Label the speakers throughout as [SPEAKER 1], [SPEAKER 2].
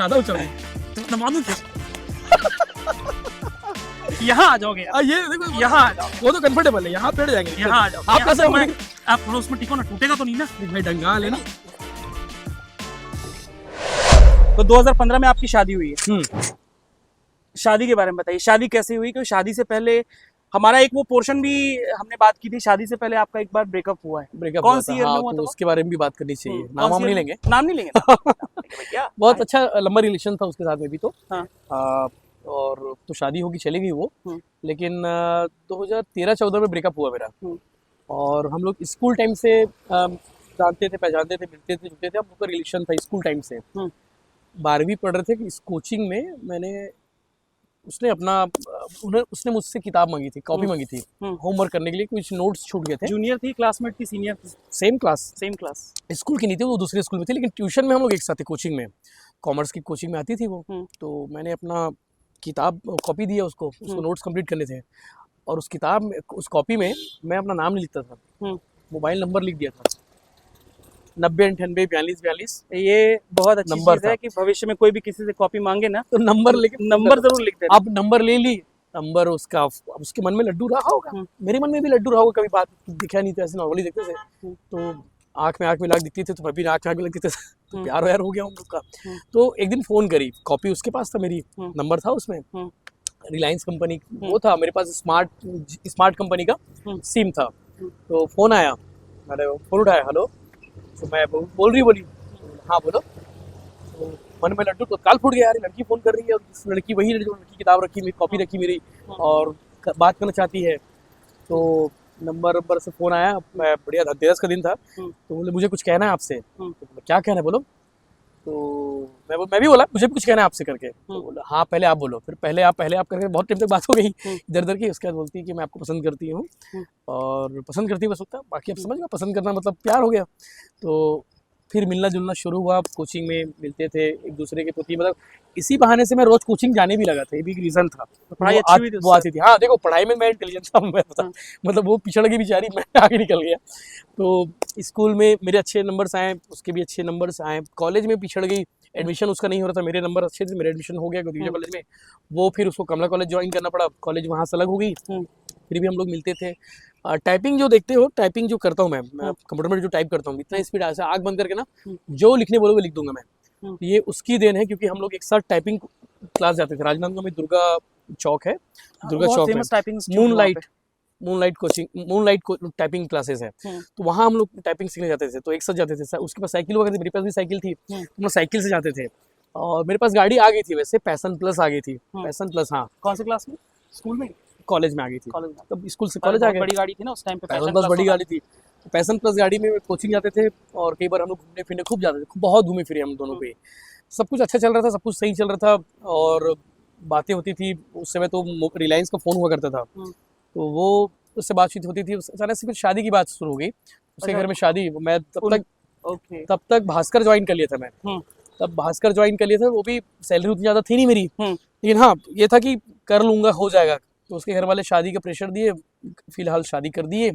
[SPEAKER 1] ज्यादा ऊंचा है।
[SPEAKER 2] तो मालूम क्या यहाँ आ जाओगे आप।
[SPEAKER 1] ये देखो
[SPEAKER 2] यहाँ आ जाओ,
[SPEAKER 1] वो तो कंफर्टेबल है, यहाँ बैठ जाएंगे।
[SPEAKER 2] यहाँ आ जाओ।
[SPEAKER 1] आप कैसे
[SPEAKER 2] मैं आप थोड़ा उसमें टिको ना, टूटेगा तो नहीं ना।
[SPEAKER 1] भाई डंगा लेना।
[SPEAKER 2] तो 2015 में आपकी शादी हुई है। शादी के बारे में बताइए, शादी कैसे हुई? क्योंकि शादी से पहले हमारा एक वो पोर्शन भी हमने बात की थी, शादी से पहले आपका एक बार ब्रेकअप हुआ है।
[SPEAKER 1] ब्रेकअप
[SPEAKER 2] कौन सी ईयर में हुआ
[SPEAKER 1] तो
[SPEAKER 2] था?
[SPEAKER 1] उसके बारे में भी बात करनी चाहिए।
[SPEAKER 2] कौन
[SPEAKER 1] नाम हम
[SPEAKER 2] सी
[SPEAKER 1] नहीं
[SPEAKER 2] ईयर
[SPEAKER 1] लेंगे।
[SPEAKER 2] में? नाम नहीं लेंगे ना? क्या
[SPEAKER 1] बहुत अच्छा लंबा रिलेशन था उसके साथ में भी तो।
[SPEAKER 2] हाँ।
[SPEAKER 1] और तो शादी होगी चली गई वो।
[SPEAKER 2] हम्म।
[SPEAKER 1] लेकिन 2013-14 में ब्रेकअप हुआ मेरा।
[SPEAKER 2] हम्म।
[SPEAKER 1] और हम लोग स्कूल टाइम से जानते थे, पहचानते थे, मिलते थे, जुलते थे। हम लोग का रिलेशन था स्कूल टाइम से। 12वीं पढ़ रहे थे कि इस कोचिंग में मैंने उसने अपना उसने मुझसे किताब मांगी थी, कॉपी मांगी थी होमवर्क करने के लिए। कुछ नोट्स छूट गए थे।
[SPEAKER 2] जूनियर थी, क्लासमेट थी, सीनियर थी?
[SPEAKER 1] Same class.
[SPEAKER 2] Same class.
[SPEAKER 1] School की नहीं थी वो, दूसरे स्कूल में थी, लेकिन ट्यूशन में हम लोग एक साथ थे कोचिंग में। कॉमर्स की कोचिंग में आती थी वो। तो मैंने अपना किताब कॉपी दिया उसको नोट्स कंप्लीट करने थे। और उस किताब में, उस कॉपी में मैं अपना नाम नहीं लिखता था, मोबाइल नंबर लिख दिया था, 90984242।
[SPEAKER 2] ये बहुत अच्छी
[SPEAKER 1] नंबर
[SPEAKER 2] चीज है कि भविष्य में कोई भी किसी से कॉपी मांगे ना
[SPEAKER 1] तो नंबर
[SPEAKER 2] जरूर लिख देना।
[SPEAKER 1] अब नंबर ले ली, नंबर उसका, अब उसके मन में लड्डू रहा होगा, मेरे मन में भी लड्डू रहा होगा। कभी बात दिखा नहीं था, ऐसे नॉर्मली देखते थे। तो आंख में आंख मिला दिखती थी, तो मैं भी आंख में आंख मिला दिखते थे। तो प्यार व्यार हो गया हम लोग का। तो एक दिन फोन करी, कॉपी उसके पास था, मेरी नंबर था उसमें। रिलायंस कंपनी वो था, मेरे पास स्मार्ट कंपनी का सिम था। तो फोन आया, मैंने फोन उठाया, हेलो। तो मैं बोल रही, बोली हाँ बोलो। तो मन में लड्डू तो काल फूट गया, यार लड़की फोन कर रही है, और लड़की वही जो लड़की किताब रखी, मेरी कॉपी रखी मेरी, और बात करना चाहती है। तो नंबर से फोन आया, मैं बढ़िया धनतेरस का दिन था। तो बोले मुझे कुछ कहना है आपसे। तो क्या कहना है बोलो। तो मैं भी बोला मुझे भी कुछ कहना है आपसे करके। तो बोला हाँ पहले आप बोलो। फिर पहले आप करके बहुत टाइम तक बात हो गई इधर उधर की। उसके बाद बोलती है कि मैं आपको पसंद करती हूँ, और पसंद करती बस होता, बाकी आप समझ गए पसंद करना मतलब प्यार हो गया। तो फिर मिलना जुलना शुरू हुआ, कोचिंग में मिलते थे एक दूसरे के प्रति। मतलब इसी बहाने से मैं रोज कोचिंग जाने भी लगा था, ये भी एक रीजन था।
[SPEAKER 2] पढ़ाई अच्छी हुई थी
[SPEAKER 1] वो आती थी। हाँ देखो पढ़ाई में मैं इंटेलिजेंट था, मैं मतलब वो पिछड़ गई बेचारी, मैं आगे निकल गया। तो स्कूल में मेरे अच्छे नंबर्स आए, उसके भी अच्छे नंबर्स आए। कॉलेज में पिछड़ गई, एडमिशन उसका नहीं हो रहा था, मेरे नंबर अच्छे थे, मेरा एडमिशन हो गया गौतम कॉलेज में। वो फिर उसको कमला कॉलेज ज्वाइन करना पड़ा, कॉलेज वहाँ से अलग हो गई। फिर भी हम लोग मिलते थे। टाइपिंग जो देखते हो, टाइपिंग जो करता हूँ मैं कंप्यूटर में जो टाइप करता हूँ, इतना स्पीड ऐसा आँख बंद करके ना जो लिखने बोलोगे लिख दूंगा मैं। ये उसकी देन है, क्योंकि हम लोग एक साथ टाइपिंग क्लास जाते थे। राजनांदगांव में दुर्गा चौक है, दुर्गा चौक में मूनलाइट टाइपिंग क्लासेस है। तो वहाँ हम लोग टाइपिंग सीखने जाते थे, तो एक साथ जाते थे। उसके पास साइकिल वगैरह थी, मेरे पास भी साइकिल थी, तो हम साइकिल से जाते थे। और मेरे पास गाड़ी आ गई थी वैसे, पैशन प्लस आ गई थी। पैशन प्लस, हाँ।
[SPEAKER 2] कौन सी क्लास में? स्कूल में?
[SPEAKER 1] कॉलेज में आ गई थी। तब स्कूल से कॉलेज आ गए।
[SPEAKER 2] बड़ी गाड़ी थी ना उस टाइम पे,
[SPEAKER 1] पैशन प्लस बड़ी गाड़ी थी। पैशन प्लस गाड़ी में कोचिंग जाते थे, और कई बार हम लोग घूमने फिरने खूब जाते थे, बहुत घूमे फिरे हम दोनों पे। सब कुछ अच्छा चल रहा था, सब कुछ सही चल रहा था, और बातें होती थी। उस समय तो रिलायंस का फोन हुआ करता था, तो वो उससे बातचीत होती थी। अचानक से फिर शादी की बात शुरू हो गई, उसके घर में शादी। मैं तब तक भास्कर ज्वाइन कर लिया था मैं। तब भास्कर ज्वाइन कर लिया था, वो भी सैलरी उतनी ज़्यादा थी नहीं मेरी, लेकिन हाँ ये था कि कर लूँगा, हो जाएगा। तो उसके घर वाले शादी का प्रेशर दिए, फिलहाल शादी कर दिए,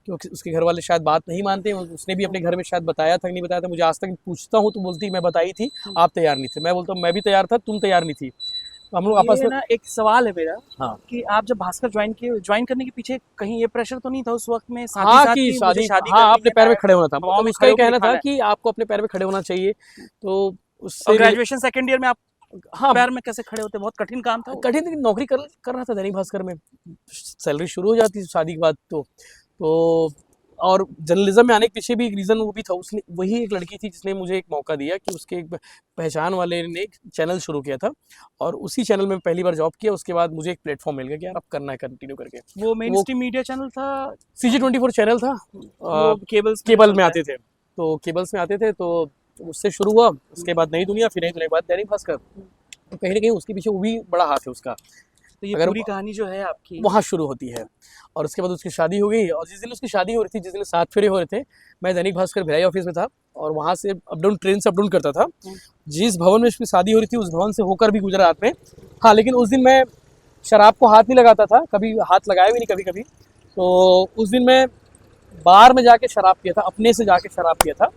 [SPEAKER 1] क्योंकि उसके घर वाले शायद बात नहीं मानते। उसने भी अपने घर में शायद बताया था कि नहीं बताया था, मुझे आज तक पूछता हूँ तो बोलती मैं बताई थी, आप तैयार नहीं थे। मैं बोलता हूँ मैं भी तैयार था, तुम तैयार नहीं थी। तो हम लोग आपस में
[SPEAKER 2] ना, एक सवाल है मेरा,
[SPEAKER 1] हाँ,
[SPEAKER 2] कि आप जब भास्कर ज्वाइन करने के पीछे कहीं ये प्रेशर तो नहीं था उस वक्त में?
[SPEAKER 1] हाँ कि शादी हाँ अपने पैर में खड़े होना था, मतलब उसका ही कहना था कि आपको अपने पैर में खड़े होना चाहिए। तो उससे
[SPEAKER 2] ग्रेजुएशन सेकंड ईयर में आप पैर में कैसे खड़े होते? बहुत कठिन काम था।
[SPEAKER 1] कठिन, लेकिन नौकरी कर रहा था दैनिक भास्कर में, सैलरी शुरू हो जाती शादी के बाद। तो और जर्नलिज्म में आने के पीछे भी एक रीज़न वो भी था। उसने वही एक लड़की थी जिसने मुझे एक मौका दिया, कि उसके एक पहचान वाले ने एक चैनल शुरू किया था, और उसी चैनल में पहली बार जॉब किया। उसके बाद मुझे एक प्लेटफॉर्म मिल गया कि यार अब करना है कंटिन्यू करके।
[SPEAKER 2] वो मेन स्ट्रीम मीडिया चैनल था,
[SPEAKER 1] CG24 चैनल था, केबल में आते थे। तो केबल्स में आते थे, तो उससे शुरू हुआ। उसके बाद नई दुनिया, फिर नई दुनिया के बाद दैनिक भास्कर। तो कहीं ना कहीं उसके पीछे वो भी बड़ा हाथ है उसका।
[SPEAKER 2] तो ये पूरी कहानी जो है आपकी
[SPEAKER 1] वहाँ शुरू होती है। और उसके बाद उसकी शादी हो गई, और जिस दिन उसकी शादी हो रही थी, जिस दिन 7 फेरे हो रहे थे, मैं दैनिक भास्कर भिलाई ऑफिस में था, और वहाँ से अपडाउन, ट्रेन से अपडाउन करता था। जिस भवन में उसकी शादी हो रही थी, उस भवन से होकर भी गुजरा रात में। हाँ, लेकिन उस दिन मैं शराब को हाथ नहीं लगाता था, कभी हाथ लगाया भी नहीं, कभी कभी। तो उस दिन मैं बार में जाके शराब पिया था, अपने से जाके शराब पिया था,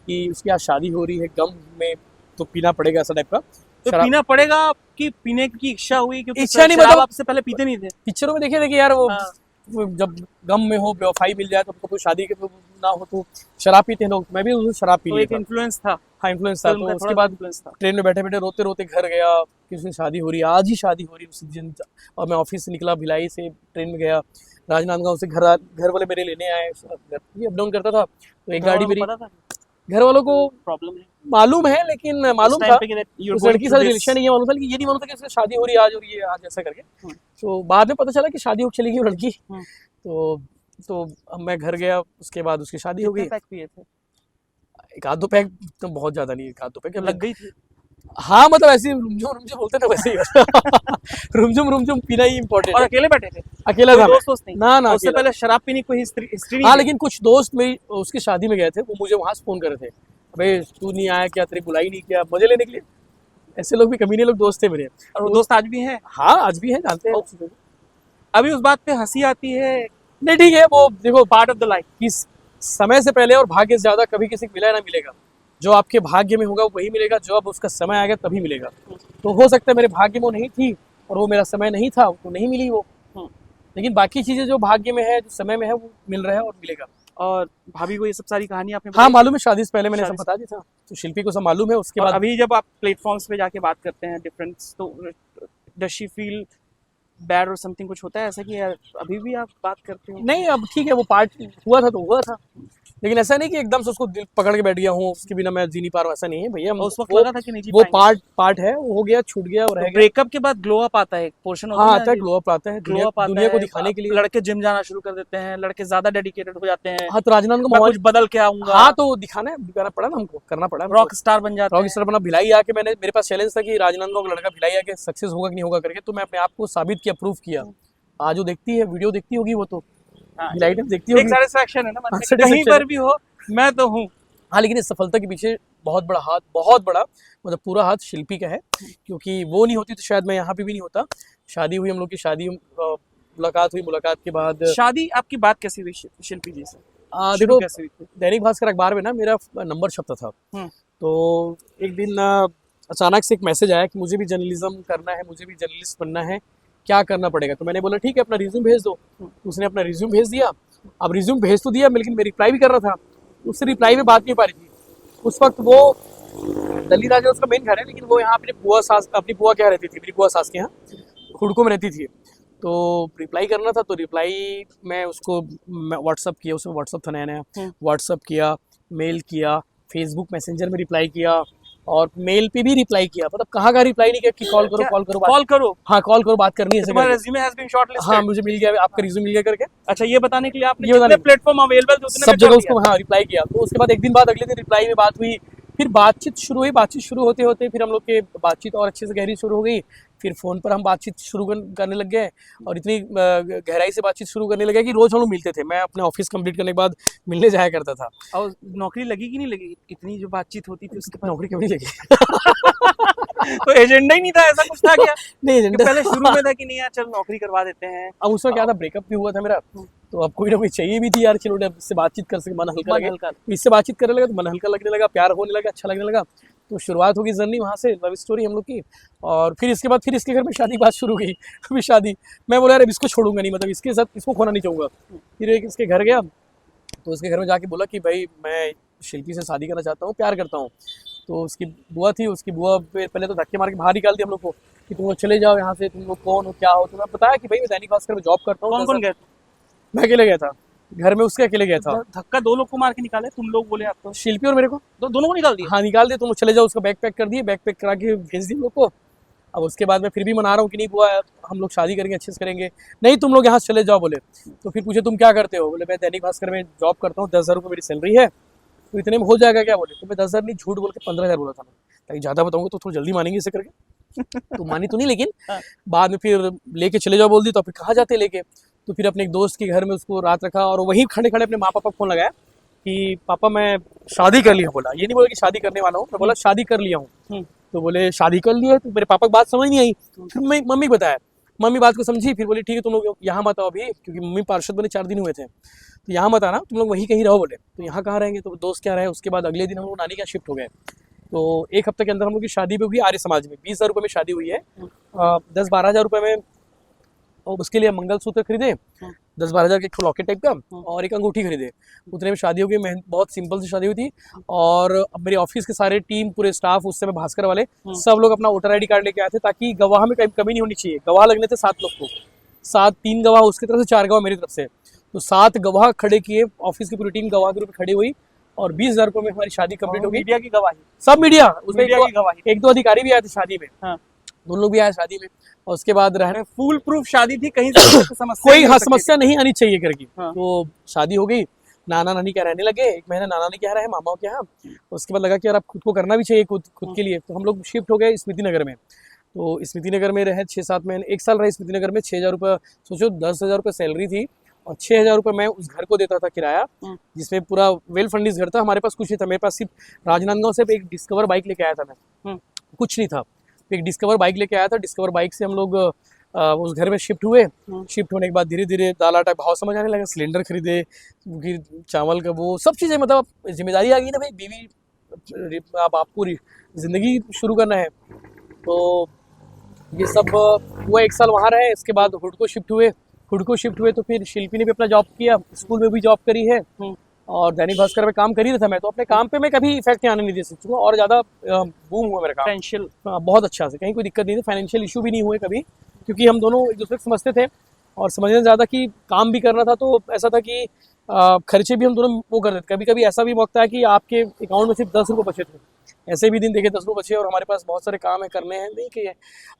[SPEAKER 1] कि उसकी आज शादी हो रही है, गम में तो पीना पड़ेगा ऐसा टाइप का।
[SPEAKER 2] तो
[SPEAKER 1] शराब
[SPEAKER 2] पीना पड़ेगा कि पीने की इच्छा हुई, क्योंकि
[SPEAKER 1] इच्छा नहीं,
[SPEAKER 2] शराब
[SPEAKER 1] मतलब
[SPEAKER 2] आपसे पहले पीते नहीं थे।
[SPEAKER 1] पिक्चरों में देखे थे कि यार
[SPEAKER 2] हाँ।
[SPEAKER 1] वो जब गम में हो, बेवफाई मिल जाए, तो उनको कोई शादी के ना हो तो शराब पीते हैं लोग। मैं भी उस दिन शराब पी
[SPEAKER 2] तो
[SPEAKER 1] लिया
[SPEAKER 2] एक
[SPEAKER 1] था।
[SPEAKER 2] इन्फ्लुएंस था,
[SPEAKER 1] हाँ, इन्फ्लुएंस था।
[SPEAKER 2] फिल्म
[SPEAKER 1] तो
[SPEAKER 2] का
[SPEAKER 1] उसके
[SPEAKER 2] थोड़ा
[SPEAKER 1] बाद
[SPEAKER 2] इन्फ्लुएंस था।
[SPEAKER 1] ट्रेन में बैठे बैठे रोते रोते घर गया कि उसकी शादी हो रही है, आज ही शादी हो रही है उसी दिन। और मैं ऑफिस से निकला, भिलाई से ट्रेन में गया, राजनांदगांव से घर वाले मेरे लेने आए। अप डाउन करता था तो एक
[SPEAKER 2] घर
[SPEAKER 1] गाड़ी
[SPEAKER 2] वालों को
[SPEAKER 1] मेरी,
[SPEAKER 2] पता था
[SPEAKER 1] घर वालों को
[SPEAKER 2] प्रॉब्लम है
[SPEAKER 1] मालूम है, लेकिन
[SPEAKER 2] उस
[SPEAKER 1] मालूम
[SPEAKER 2] टाइम
[SPEAKER 1] था
[SPEAKER 2] पे कि you're
[SPEAKER 1] उस
[SPEAKER 2] going
[SPEAKER 1] लड़की के
[SPEAKER 2] through
[SPEAKER 1] साथ
[SPEAKER 2] this?
[SPEAKER 1] रिलेशन नहीं है, मालूम था, लेकिन ये नहीं मालूम था कि उसकी शादी हो रही है आज, और ये आज ऐसा करके।
[SPEAKER 2] हम्म।
[SPEAKER 1] तो बाद में पता चला कि शादी हो चली गई वो लड़की।
[SPEAKER 2] हम्म।
[SPEAKER 1] तो अब मैं घर गया, उसके बाद उसकी शादी हो
[SPEAKER 2] कितने
[SPEAKER 1] गई।
[SPEAKER 2] पैक पिए थे?
[SPEAKER 1] एक आध दो पैक तो बहुत ज्यादा नहीं, एक आध दो पैक
[SPEAKER 2] लग गई थी?
[SPEAKER 1] हाँ, मतलब ऐसे रुमझुम बोलते ना वैसे ही रुमझुम पीना ही इम्पोर्टेंट
[SPEAKER 2] और
[SPEAKER 1] है।
[SPEAKER 2] अकेले बैठे थे?
[SPEAKER 1] अकेला
[SPEAKER 2] कोई
[SPEAKER 1] था मैं।
[SPEAKER 2] दोस्त नहीं?
[SPEAKER 1] ना ना
[SPEAKER 2] उससे
[SPEAKER 1] अकेला।
[SPEAKER 2] पहले शराब पीने की कोई हिस्ट्री नहीं
[SPEAKER 1] हाँ,
[SPEAKER 2] थी?
[SPEAKER 1] लेकिन कुछ दोस्त मेरी उसकी शादी में गए थे, वो मुझे वहां से फोन कर रहे थे, अबे तू नहीं आया क्या, तेरी बुलाई नहीं किया, मजे लेने के लिए। ऐसे लोग भी, कमीने लोग दोस्त थे मेरे।
[SPEAKER 2] और वो दोस्त आज भी हैं?
[SPEAKER 1] हाँ, आज भी है, जानते हैं उस चीज़ों को।
[SPEAKER 2] अभी उस बात पे हंसी आती है?
[SPEAKER 1] नहीं, ठीक है, वो देखो
[SPEAKER 2] पार्ट ऑफ द लाइफ।
[SPEAKER 1] किस समय से पहले और भाग्य से ज्यादा कभी किसी को मिला ना मिलेगा। जो आपके भाग्य में होगा वही मिलेगा, जो अब उसका समय आएगा तभी मिलेगा। तो हो सकता है मेरे भाग्य में वो नहीं थी और वो मेरा समय नहीं था, तो नहीं मिली वो। लेकिन बाकी चीजें जो भाग्य में है, जो समय में है, वो मिल रहा है और मिलेगा।
[SPEAKER 2] और भाभी को ये सब सारी कहानी आपने
[SPEAKER 1] हाँ,
[SPEAKER 2] बताई?
[SPEAKER 1] मालूम है, शादी से पहले मैंने सब
[SPEAKER 2] शादी से-
[SPEAKER 1] बता दिया था, तो शिल्पी को सब मालूम है। उसके
[SPEAKER 2] और
[SPEAKER 1] बाद
[SPEAKER 2] अभी जब आप प्लेटफॉर्म्स पे जाके बात करते हैं डिफरेंस, तो डज शी फील बैड और समथिंग, कुछ होता है ऐसा कि यार अभी भी आप बात करते हो?
[SPEAKER 1] नहीं, अब ठीक है, वो पार्ट हुआ था तो हुआ था, लेकिन ऐसा नहीं कि एकदम से उसको दिल पकड़ के बैठ गया हूँ, उसके बिना मैं जी नहीं पा रहा हूँ, ऐसा नहीं है भैया।
[SPEAKER 2] और उस वक्त
[SPEAKER 1] वो
[SPEAKER 2] लगा था कि नहीं जी
[SPEAKER 1] वो
[SPEAKER 2] पाएंगे?
[SPEAKER 1] पार्ट है, वो हो गया, छूट गया और रह गया।
[SPEAKER 2] ब्रेकअप के बाद ग्लो अप आता है, एक पोर्शन
[SPEAKER 1] हाँ, आता है, ग्लो अप आता है,
[SPEAKER 2] ग्लो अप आता
[SPEAKER 1] दुनिया को
[SPEAKER 2] है,
[SPEAKER 1] दिखाने के लिए।
[SPEAKER 2] लड़के जिम जाना शुरू कर देते हैं, लड़के ज्यादा डेडिकेटेड हो जाते हैं,
[SPEAKER 1] हाँ, तो राजनांदगांव
[SPEAKER 2] मैं
[SPEAKER 1] माहौल,
[SPEAKER 2] कुछ बदल के आऊंगा।
[SPEAKER 1] हाँ, तो दिखाना पड़ा ना हमको, करना पड़ा।
[SPEAKER 2] रॉक स्टार बन जाते
[SPEAKER 1] रॉक
[SPEAKER 2] हैं।
[SPEAKER 1] स्टार बना। भिलाई आके मेरे पास चैलेंज था कि राजनांदगांव का लड़का भिलाई आके सक्सेस होगा कि नहीं होगा करके, तो मैं अपने आप को साबित किया, प्रूफ किया। आज वो देखती है, वीडियो देखती होगी वो, तो
[SPEAKER 2] हाँ,
[SPEAKER 1] भिलाई टाइम देखती
[SPEAKER 2] एक
[SPEAKER 1] होगी।
[SPEAKER 2] सेटिस्फैक्शन है ना मन में,
[SPEAKER 1] satisfaction
[SPEAKER 2] कहीं पर
[SPEAKER 1] है।
[SPEAKER 2] भी हो मैं तो हूँ।
[SPEAKER 1] हाँ, लेकिन इस सफलता के पीछे बहुत बड़ा हाथ, बहुत बड़ा, मतलब पूरा हाथ शिल्पी का है, क्योंकि वो नहीं होती तो शायद मैं यहाँ पे भी नहीं होता। शादी हुई, हम लोग की शादी, मुलाकात हुई, मुलाकात के बाद
[SPEAKER 2] शादी आपकी बात कैसी हुई शिल्पी जी से? शुरू
[SPEAKER 1] देखो,
[SPEAKER 2] कैसे हुई थी?
[SPEAKER 1] दैनिक भास्कर अखबार में ना मेरा नंबर छपता था।
[SPEAKER 2] हम्म।
[SPEAKER 1] तो एक दिन अचानक से एक मैसेज आया कि मुझे भी जर्नलिज्म करना है, मुझे भी जर्नलिस्ट बनना है, क्या करना पड़ेगा। तो मैंने बोला ठीक है, अपना रिज्यूम भेज दो। उसने अपना रिज्यूम भेज दिया। अब रिज्यूम भेज तो दिया, लेकिन मैं रिप्लाई भी कर रहा था, उससे रिप्लाई में बात नहीं पा रही थी। उस वक्त वो दिल्ली राजा उसका मेन घर है, लेकिन वो यहाँ अपनी बुआ क्या रहती थी, मेरी बुआ सास के यहाँ हुडको में रहती थी। तो रिप्लाई करना था, तो रिप्लाई मैं उसको व्हाट्सअप किया, उसमें व्हाट्सअप था नया, व्हाट्सअप किया, मेल किया, फेसबुक मैसेंजर में रिप्लाई किया, और मेल पे भी रिप्लाई किया। मतलब कहाँ का रिप्लाई नहीं किया कि कॉल करो,
[SPEAKER 2] कॉल करो।
[SPEAKER 1] हाँ, कॉल करो, बात करनी है।
[SPEAKER 2] तुम्हारा रिज्यूमे हैज बीन शॉर्टलिस्टेड।
[SPEAKER 1] हाँ, मुझे मिल गया, आपका रिज्यूम मिल गया करके।
[SPEAKER 2] अच्छा, ये बताने के लिए आपने
[SPEAKER 1] ये
[SPEAKER 2] जितने
[SPEAKER 1] बताने-
[SPEAKER 2] प्लेटफॉर्म अवेलेबल थे उतने
[SPEAKER 1] सब
[SPEAKER 2] पे
[SPEAKER 1] जगह
[SPEAKER 2] कर
[SPEAKER 1] उसको
[SPEAKER 2] दिया।
[SPEAKER 1] हाँ रिप्लाई किया। तो उसके बाद एक दिन बाद, अगले दिन रिप्लाई में बात हुई, फिर बातचीत शुरू हुई। बातचीत शुरू होते होते फिर हम लोग के बातचीत और अच्छे से गहरी शुरू हो गई। फिर फ़ोन पर हम बातचीत शुरू करने लग गए, और इतनी गहराई से बातचीत शुरू करने लगे कि रोज़ हम लोग मिलते थे। मैं अपने ऑफिस कंप्लीट करने के बाद मिलने जाया करता था।
[SPEAKER 2] और नौकरी लगी कि नहीं लगी? इतनी जो बातचीत होती थी उसके बाद
[SPEAKER 1] नौकरी क्यों नहीं लगी?
[SPEAKER 2] तो एजेंडा ही नहीं था, ऐसा कुछ था क्या?
[SPEAKER 1] नहीं,
[SPEAKER 2] कि
[SPEAKER 1] एजेंडा
[SPEAKER 2] पहले शुरू में था कि नहीं यार चल नौकरी करवा देते हैं।
[SPEAKER 1] अब उसमें क्या था, ब्रेकअप भी हुआ था मेरा, तो अब कोई ना कोई चाहिए भी थी यार, चलो इससे बातचीत कर सके, मन हल्का
[SPEAKER 2] मन
[SPEAKER 1] लगे।
[SPEAKER 2] हल्का।
[SPEAKER 1] इससे बातचीत करने लगा तो मन हल्का लगने लगा, प्यार होने लगा, अच्छा लगने लगा। तो शुरुआत होगी जर्नी वहाँ से, लव स्टोरी हम लोग की। और फिर इसके बाद फिर इसके घर में शादी की बात शुरू हुई। अभी शादी, मैं बोला यार अब इसको छोड़ूंगा नहीं, मतलब इसके साथ इसको खोना नहीं चाहूँगा। फिर एक इसके घर गया, तो उसके घर में जाके बोला कि भाई मैं शिल्पी से शादी करना चाहता हूँ, प्यार करता हूँ। तो उसकी बुआ थी, उसकी बुआ पहले तो धक्के मार के बाहर निकाल दिया हम लोग को कि तुम लोग चले जाओ यहाँ से, तुम लोग कौन हो, क्या हो। तो मैं बताया कि भाई मैं दैनिक भास्कर में जॉब करता हूँ।
[SPEAKER 2] कौन कौन गए?
[SPEAKER 1] मैं अकेले गया था, घर में उसके अकेले गया था।
[SPEAKER 2] धक्का 2 लोग को मार के निकाले, तुम लोग बोले आपको?
[SPEAKER 1] शिल्पी और मेरे को।
[SPEAKER 2] दोनों को निकाल दिया?
[SPEAKER 1] हाँ, निकाल दिए, तुम लोग चले जाओ। उसका बैग पैक कर दिए, बैग पैक करा के भेज दिए हम लोग को। अब उसके बाद मैं फिर भी मना रहा हूँ कि नहीं बुआ, हम लोग शादी करेंगे, अच्छे से करेंगे। नहीं, तुम लोग यहाँ से चले जाओ बोले। तो फिर पूछे तुम क्या करते हो? बोले मैं दैनिक भास्कर में जॉब करता हूँ, 10,000 रुपये मेरी सैलरी है। तो इतने में हो जाएगा क्या? बोले। तो मैं 10,000 नहीं, झूठ बोल के 15,000 बोला था मैं, ताकि ज़्यादा बताऊँगा तो थोड़ा जल्दी मानेंगे इसे करके। तो मानी तो नहीं, लेकिन बाद में फिर लेके चले जाओ बोल दी। तो फिर कहाँ जाते लेके? तो फिर अपने एक दोस्त के घर में उसको रात रखा, और वहीं खड़े खड़े अपने माँ पापा को फ़ोन लगाया कि पापा मैं शादी कर लिया। बोला, ये नहीं बोला कि शादी करने वाला हूँ, मैं बोला शादी कर लिया हूँ। तो बोले शादी कर लिया? तो मेरे पापा की बात समझ नहीं आई। फिर मैं मम्मी को बताया, मम्मी बात को समझी, फिर बोली ठीक है तुम लोग यहाँ मत आओ अभी, क्योंकि मम्मी पार्षद बने 4 दिन हुए थे, तो यहाँ मत आना, तुम लोग वहीं कहीं रहो। बोले तो यहाँ कहाँ रहेंगे? तो दोस्त क्या रहे। उसके बाद अगले दिन हम लोग नानी के यहाँ शिफ्ट हो गए। तो एक हफ्ते के अंदर हम लोग की शादी भी होगी आर्य समाज में। 20,000 रुपये में शादी हुई है। 10-12 हज़ार रुपये में और उसके लिए मंगलसूत्र खरीदे, 10-12 हज़ार के एक लॉकेट टाइप का, और एक अंगूठी खरीदे। उतने में शादी हो गई। बहुत सिंपल सी शादी हुई थी। और अब मेरे ऑफिस के सारे टीम, पूरे स्टाफ, उस समय भास्कर वाले सब लोग अपना वोटर ID कार्ड लेके आए थे, ताकि गवाह में कमी नहीं होनी चाहिए। गवाह लगने थे 7 लोग को, 3 गवाह उसकी तरफ से, 4 गवाह मेरी तरफ से, तो 7 गवाह खड़े किए। ऑफिस की पूरी टीम गवाह के रूप में खड़ी हुई और 20,000 रुपये में हमारी शादी कंप्लीट हो गई।
[SPEAKER 2] मीडिया की गवाही,
[SPEAKER 1] सब मीडिया, उसमें
[SPEAKER 2] मीडिया की गवाही।
[SPEAKER 1] 1-2 अधिकारी भी आए थे शादी में।
[SPEAKER 2] हाँ।
[SPEAKER 1] दोनों लोग भी आए शादी में। और उसके बाद रहने
[SPEAKER 2] फुल प्रूफ शादी थी, कहीं से समस्या
[SPEAKER 1] कोई
[SPEAKER 2] नहीं हो सकती
[SPEAKER 1] समस्या नहीं आनी चाहिए करके।
[SPEAKER 2] हाँ।
[SPEAKER 1] तो शादी हो गई। नाना नानी क्या रहने लगे, 1 महीना नाना नानी क्या रहे, मामाओं के यहाँ। उसके बाद लगा कि यार अब खुद को करना भी चाहिए, खुद के लिए। तो हम लोग शिफ्ट हो गए स्मृति नगर में। तो स्मृति नगर में रहे 6-7 महीने, 1 साल रहे स्मृति नगर में। 6,000 रुपये, सोचो 10,000 रुपये सैलरी थी और 6,000 रुपये मैं उस घर को देता था किराया, जिसमें पूरा वेल फर्निश्ड घर था। हमारे पास कुछ नहीं था। मेरे पास सिर्फ राजनांदगांव से एक डिस्कवर बाइक लेके आया था मैं, कुछ नहीं था। एक डिस्कवर बाइक लेके आया था। डिस्कवर बाइक से हम लोग उस घर में शिफ्ट हुए। शिफ्ट होने के बाद धीरे धीरे दाल आटा भाव समझ आने लगा। सिलेंडर खरीदे, फिर चावल का वो सब चीज़ें, मतलब जिम्मेदारी आ गई ना भाई, बीवी अब आपको जिंदगी शुरू करना है। तो ये सब हुआ। 1 साल वहाँ रहे। इसके बाद हुडको शिफ्ट हुए। हुडको शिफ्ट हुए तो फिर शिल्पी ने भी अपना जॉब किया, स्कूल में भी जॉब करी है, और दैनिक भास्कर में काम कर ही रहा था मैं। तो अपने काम पे मैं कभी इफेक्ट नहीं आने नहीं दे सकता, और ज़्यादा बूम हुआ मेरा काम।
[SPEAKER 2] फाइनेंशियल
[SPEAKER 1] बहुत अच्छा से, कहीं कोई दिक्कत नहीं थी। फाइनेंशियल इशू भी नहीं हुए कभी, क्योंकि हम दोनों एक दूसरे को समझते थे और समझने ज़्यादा कि काम भी करना था। तो ऐसा था कि खर्चे भी हम दोनों वो करते थे। कभी कभी ऐसा भी मौका है कि आपके अकाउंट में सिर्फ 10 रुपये बचे थे। ऐसे भी दिन देखे 10 रुपये बचे और हमारे पास बहुत सारे काम है, करने हैं, नहीं किए।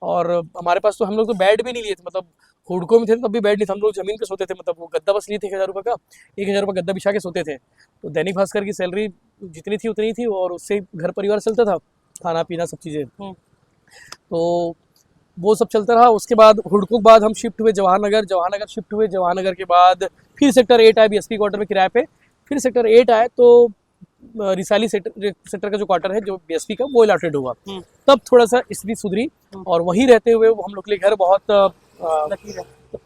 [SPEAKER 1] और हमारे पास तो हम लोग तो बेड भी नहीं लिए थे, मतलब हुडको में थे तब भी बेड नहीं था। हम लोग जमीन पे सोते थे, मतलब वो गद्दा बस लिए थे 1,000 रुपये का, 1,000 रुपये गद्दा बिछा के सोते थे। तो दैनिक भास्कर की सैलरी जितनी थी उतनी थी, और उससे घर परिवार चलता था, खाना पीना सब चीज़ें। तो वो सब चलता रहा। उसके बाद हुडको के बाद हम शिफ्ट हुए जवाहर नगर शिफ्ट हुए। जवाहर नगर के बाद फिर सेक्टर 8 आए BSP क्वार्टर में किराए पे। फिर सेक्टर 8 आए तो रिसाली सेक्टर का जो क्वार्टर है जो BSP का, वो अलॉटेड हुआ। तब थोड़ा सा स्थिति सुधरी, और वहीं रहते हुए हम लोग के लिए घर बहुत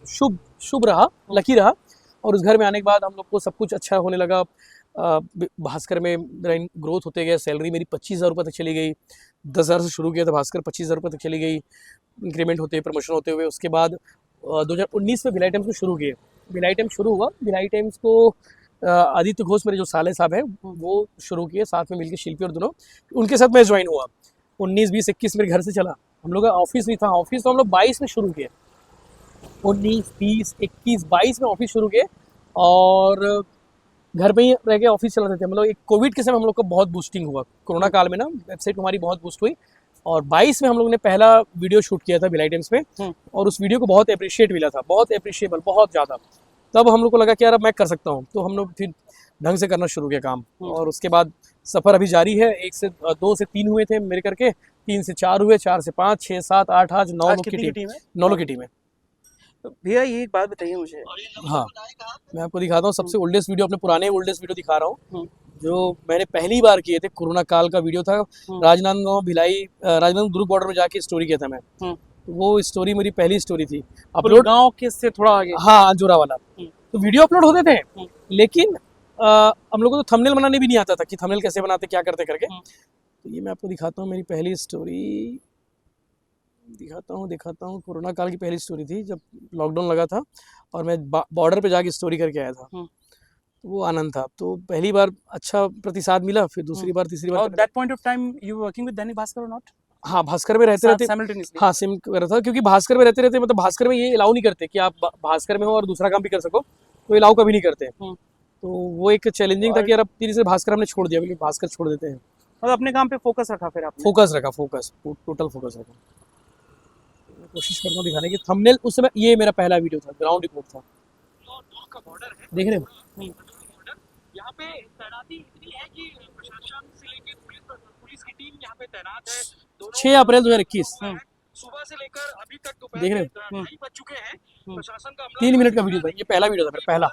[SPEAKER 1] शुभ रहा, लकी रहा। और उस घर में आने के बाद हम लोग को सब कुछ अच्छा होने लगा। भास्कर में मेरा ग्रोथ होते गया। सैलरी मेरी 25,000 रुपये तक चली गई। 10,000 से शुरू किया था भास्कर, 25,000 रुपये तक चली गई। इंक्रीमेंट होते, प्रमोशन होते हुए उसके बाद 2019 में भिलाई टाइम्स को शुरू किए। भिलाई टाइम्स शुरू हुआ। भिलाई टाइम्स को आदित्य घोष मेरे जो साले साहब हैं वो शुरू किए, साथ में मिलकर शिल्पी और दोनों, उनके साथ मैं ज्वाइन हुआ। 19, 20, 21 मेरे घर से चला। हम लोग का ऑफिस नहीं था। ऑफिस तो हम लोग 22 में शुरू किए। 19, 20, 21, 22 में ऑफिस शुरू किए, और घर पे ही रह के ऑफिस चलाते थे। मतलब एक कोविड के समय हम लोग का बहुत बूस्टिंग हुआ। कोरोना काल में ना वेबसाइट हमारी बहुत बूस्ट हुई। और 22 में हम लोग ने पहला वीडियो शूट किया था भिलाई टाइम्स में, और उस वीडियो को बहुत अप्रिशिएट मिला था, बहुत अप्रिशिएबल, बहुत ज़्यादा। तब हम लोग को लगा कि यार अब मैं कर सकता हूँ। तो हम लोग फिर ढंग से करना शुरू किया काम। और उसके बाद सफ़र अभी जारी है। 1 से 2 से 3 हुए थे मेरे करके, 3 से 4 हुए, 4 से 5, 6, 7, 8, आज 9 लोग की टीम है। 9 लोग की टीम है।
[SPEAKER 2] भैया ये एक बात बताइए मुझे।
[SPEAKER 1] हाँ, मैं आपको दिखाता हूँ सबसे ओल्डेस्ट वीडियो, अपने पुराने ओल्डेस्ट वीडियो दिखा रहा हूँ, जो मैंने पहली बार किए थे। कोरोना काल का वीडियो था। राजनांदगांव भिलाई, राजनांदगांव दुर्ग बॉर्डर में जाके स्टोरी किया था मैं। वो स्टोरी मेरी पहली स्टोरी थी। अपलोड
[SPEAKER 2] गांव के से थोड़ा आगे,
[SPEAKER 1] हाँ, अंजोरा वाला। तो वीडियो अपलोड होते थे, लेकिन हम लोगों को तो थंबनेल बनाने भी नहीं आता था कि थंबनेल कैसे बनाते, क्या करते करके। तो ये मैं आपको दिखाता हूँ, मेरी पहली स्टोरी दिखाता हूँ। कोरोना काल की पहली स्टोरी थी, जब लॉकडाउन लगा था और मैं बॉर्डर पे जाके स्टोरी करके आया था। तो वो आनंद था। तो पहली बार अच्छा प्रतिसाद मिला, फिर दूसरी बार, तीसरी बार।
[SPEAKER 2] That point of time you working with Dainik Bhaskar और नॉट?
[SPEAKER 1] हाँ, भास्कर में रहते रहते हाँ सिम कर रहा था, क्योंकि भास्कर में रहते रहते, मतलब भास्कर में ये अलाउ नहीं करते कि आप भास्कर में हो और दूसरा काम भी कर सको, तो अलाउ कभी नहीं करते। तो वो एक चैलेंजिंग था कि यार अब धीरे से भास्कर हमने छोड़ दिया, क्योंकि भास्कर छोड़ देते हैं।
[SPEAKER 2] और अपने काम पे फोकस रखा फिर आपने?
[SPEAKER 1] फोकस टोटल फोकस रखा। कोशिश करता हूँ दिखाने की। थंबनेल उस समय ये मेरा पहला वीडियो था, ग्राउंड रिपोर्ट था। देख रहे हो,
[SPEAKER 3] यहाँ पे तैनाती इतनी है कि प्रशासन से लेके पुलिस की टीम यहाँ पे तैनात है।
[SPEAKER 1] 6 अप्रैल 2021
[SPEAKER 3] सुबह से लेकर अभी तक दोपहर
[SPEAKER 1] देख रहे हो,
[SPEAKER 3] 2:30 बज चुके हैं। प्रशासन का
[SPEAKER 1] 3 मिनट का वीडियो था। ये पहला वीडियो था मेरा, पहला।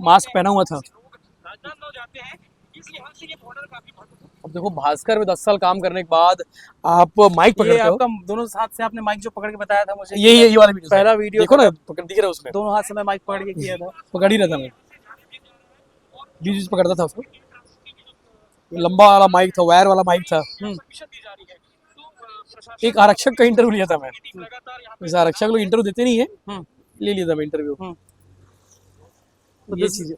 [SPEAKER 1] मास्क पहना हुआ था।
[SPEAKER 3] राजनांदगांव जाते हैं, इस लिहाज से ये बॉर्डर काफी महत्वपूर्ण।
[SPEAKER 1] अब देखो, भास्कर में 10 साल काम करने के बाद आप माइक पकड़ते हो।
[SPEAKER 2] आपका दोनों हाथ से आपने माइक जो पकड़ के बताया था मुझे,
[SPEAKER 1] ये वाला वीडियो,
[SPEAKER 2] पहला वीडियो
[SPEAKER 1] देखो ना, पकड़ दिख रहा है उसमें,
[SPEAKER 2] दोनों हाथ से मैं माइक पकड़ के किया था।
[SPEAKER 1] पकड़ ही रहा था मैं, बीच पकड़ता था उसको। लंबा वाला माइक था, वायर वाला माइक था।
[SPEAKER 3] परमिशन दी जा रही है तो प्रशासन
[SPEAKER 1] एक आरक्षक का इंटरव्यू लिया था मैं।
[SPEAKER 3] की टीम लगातार यहाँ
[SPEAKER 1] जैसे आरक्षक लोग इंटरव्यू देते नहीं है,
[SPEAKER 2] हम्म,
[SPEAKER 1] ले लिया था मैं इंटरव्यू।
[SPEAKER 2] तो
[SPEAKER 1] ये
[SPEAKER 2] this-
[SPEAKER 1] चीजें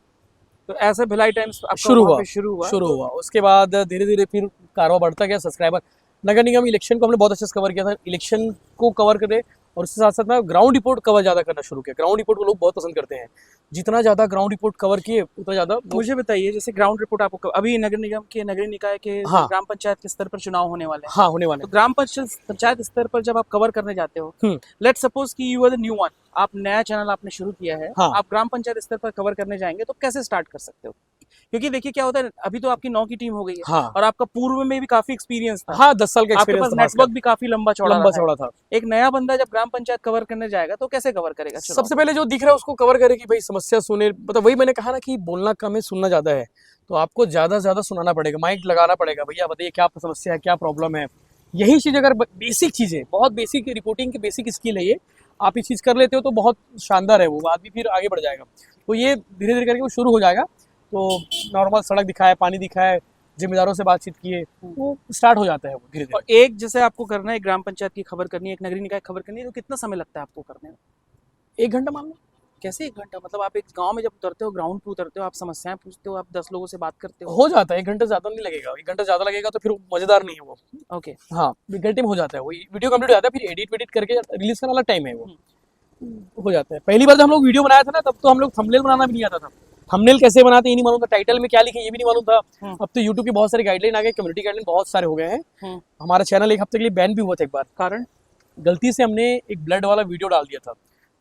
[SPEAKER 2] तो ऐसे भिलाई टाइम्स आपका
[SPEAKER 1] शुरू
[SPEAKER 2] वहाँ
[SPEAKER 1] हुआ
[SPEAKER 2] पे शुरू
[SPEAKER 1] शुरू
[SPEAKER 2] हुआ।
[SPEAKER 1] हुआ उसके बाद धीरे धीरे फिर कारवा बढ़ता गया, सब्सक्राइबर। नगर निगम इलेक्शन को हमने बहुत अच्छे से कवर किया था, इलेक्शन को कवर करे और उसके साथ साथ में ग्राउंड रिपोर्ट कवर ज़्यादा करना शुरू किया। ग्राउंड रिपोर्ट को लोग बहुत पसंद करते हैं, जितना ज़्यादा ग्राउंड रिपोर्ट कवर किए उतना ज़्यादा
[SPEAKER 2] मुझे बताइए, जैसे ग्राउंड रिपोर्ट आपको अभी नगर निगम के नगरीय निकाय के
[SPEAKER 1] हाँ।
[SPEAKER 2] ग्राम पंचायत के स्तर पर चुनाव होने वाले हैं,
[SPEAKER 1] हाँ होने वाले
[SPEAKER 2] तो ग्राम पंचायत स्तर पर जब आप कवर करने जाते हो,
[SPEAKER 1] हम्म।
[SPEAKER 2] लेट्स सपोज कि you are the new one, आप नया चैनल आपने शुरू किया है,
[SPEAKER 1] हाँ।
[SPEAKER 2] आप ग्राम पंचायत स्तर पर कवर करने जाएंगे तो कैसे स्टार्ट कर सकते हो? क्योंकि देखिए क्या होता है, अभी तो आपकी 9 की टीम हो गई है
[SPEAKER 1] हाँ
[SPEAKER 2] और आपका पूर्व में भी काफी एक्सपीरियंस था,
[SPEAKER 1] हाँ 10 साल का
[SPEAKER 2] आपके
[SPEAKER 1] एक्सपीरियंस
[SPEAKER 2] पास
[SPEAKER 1] था,
[SPEAKER 2] नेटवर्क भी काफी लंबा चौड़ा
[SPEAKER 1] लंबा
[SPEAKER 2] रहा है।
[SPEAKER 1] चौड़ा था।
[SPEAKER 2] एक नया बंदा जब ग्राम पंचायत कवर करने जाएगा तो कैसे कवर करेगा चुनाव?
[SPEAKER 1] सबसे पहले जो दिख रहा है उसको कवर करे कि भाई समस्या सुने, मतलब वही मैंने कहा ना कि बोलना कम है सुनना ज्यादा है, तो आपको ज्यादा से ज्यादा सुनाना पड़ेगा, माइक लगाना पड़ेगा, भैया बताइए क्या समस्या है, क्या प्रॉब्लम है। यही चीज अगर बेसिक चीजें, बहुत बेसिक रिपोर्टिंग की बेसिक स्किल है ये, आप ये चीज कर लेते हो तो बहुत शानदार है, वो आदमी फिर आगे बढ़ जाएगा। तो ये धीरे धीरे करके वो शुरू हो जाएगा। तो नॉर्मल सड़क दिखाए, पानी दिखाए, जिम्मेदारों से बातचीत किए, वो स्टार्ट हो जाता है वो धीरे
[SPEAKER 2] और
[SPEAKER 1] धीरे।
[SPEAKER 2] एक जैसे आपको करना है ग्राम पंचायत की खबर करनी है, एक नगरीय निकाय खबर करनी है, तो कितना समय लगता है आपको करने में?
[SPEAKER 1] 1 घंटा मान लो।
[SPEAKER 2] कैसे 1 घंटा? मतलब आप एक गांव में जब उतरते हो, ग्राउंड पे उतरते हो, आप समस्याएं पूछते हो, आप 10 लोगों से बात करते हो।
[SPEAKER 1] हो जाता है, 1 घंटा ज्यादा नहीं लगेगा, 1 घंटा ज्यादा लगेगा तो फिर वो मजेदार नहीं है वो।
[SPEAKER 2] ओके।
[SPEAKER 1] हाँ 1 घंटे में हो जाता है, वो वीडियो कंप्लीट हो जाता है, फिर एडिट वेडिट करके रिलीज करने वाला टाइम है वो, हो जाता है। पहली बार जब हम लोग वीडियो बनाया था ना, तब तो हम लोग थंबनेल बनाना भी नहीं आता था, थंबनेल कैसे बनाते ये नहीं मालूम था, टाइटल में क्या लिखे ये भी नहीं मालूम था। अब तो यूट्यूब की बहुत सारी गाइडलाइन आ गए, कम्युनिटी गाइडलाइन बहुत सारे हो गए हैं। हमारा चैनल 1 हफ्ते के लिए बैन भी हुआ था एक बार,
[SPEAKER 2] कारण?
[SPEAKER 1] गलती से हमने एक ब्लड वाला वीडियो डाल दिया था,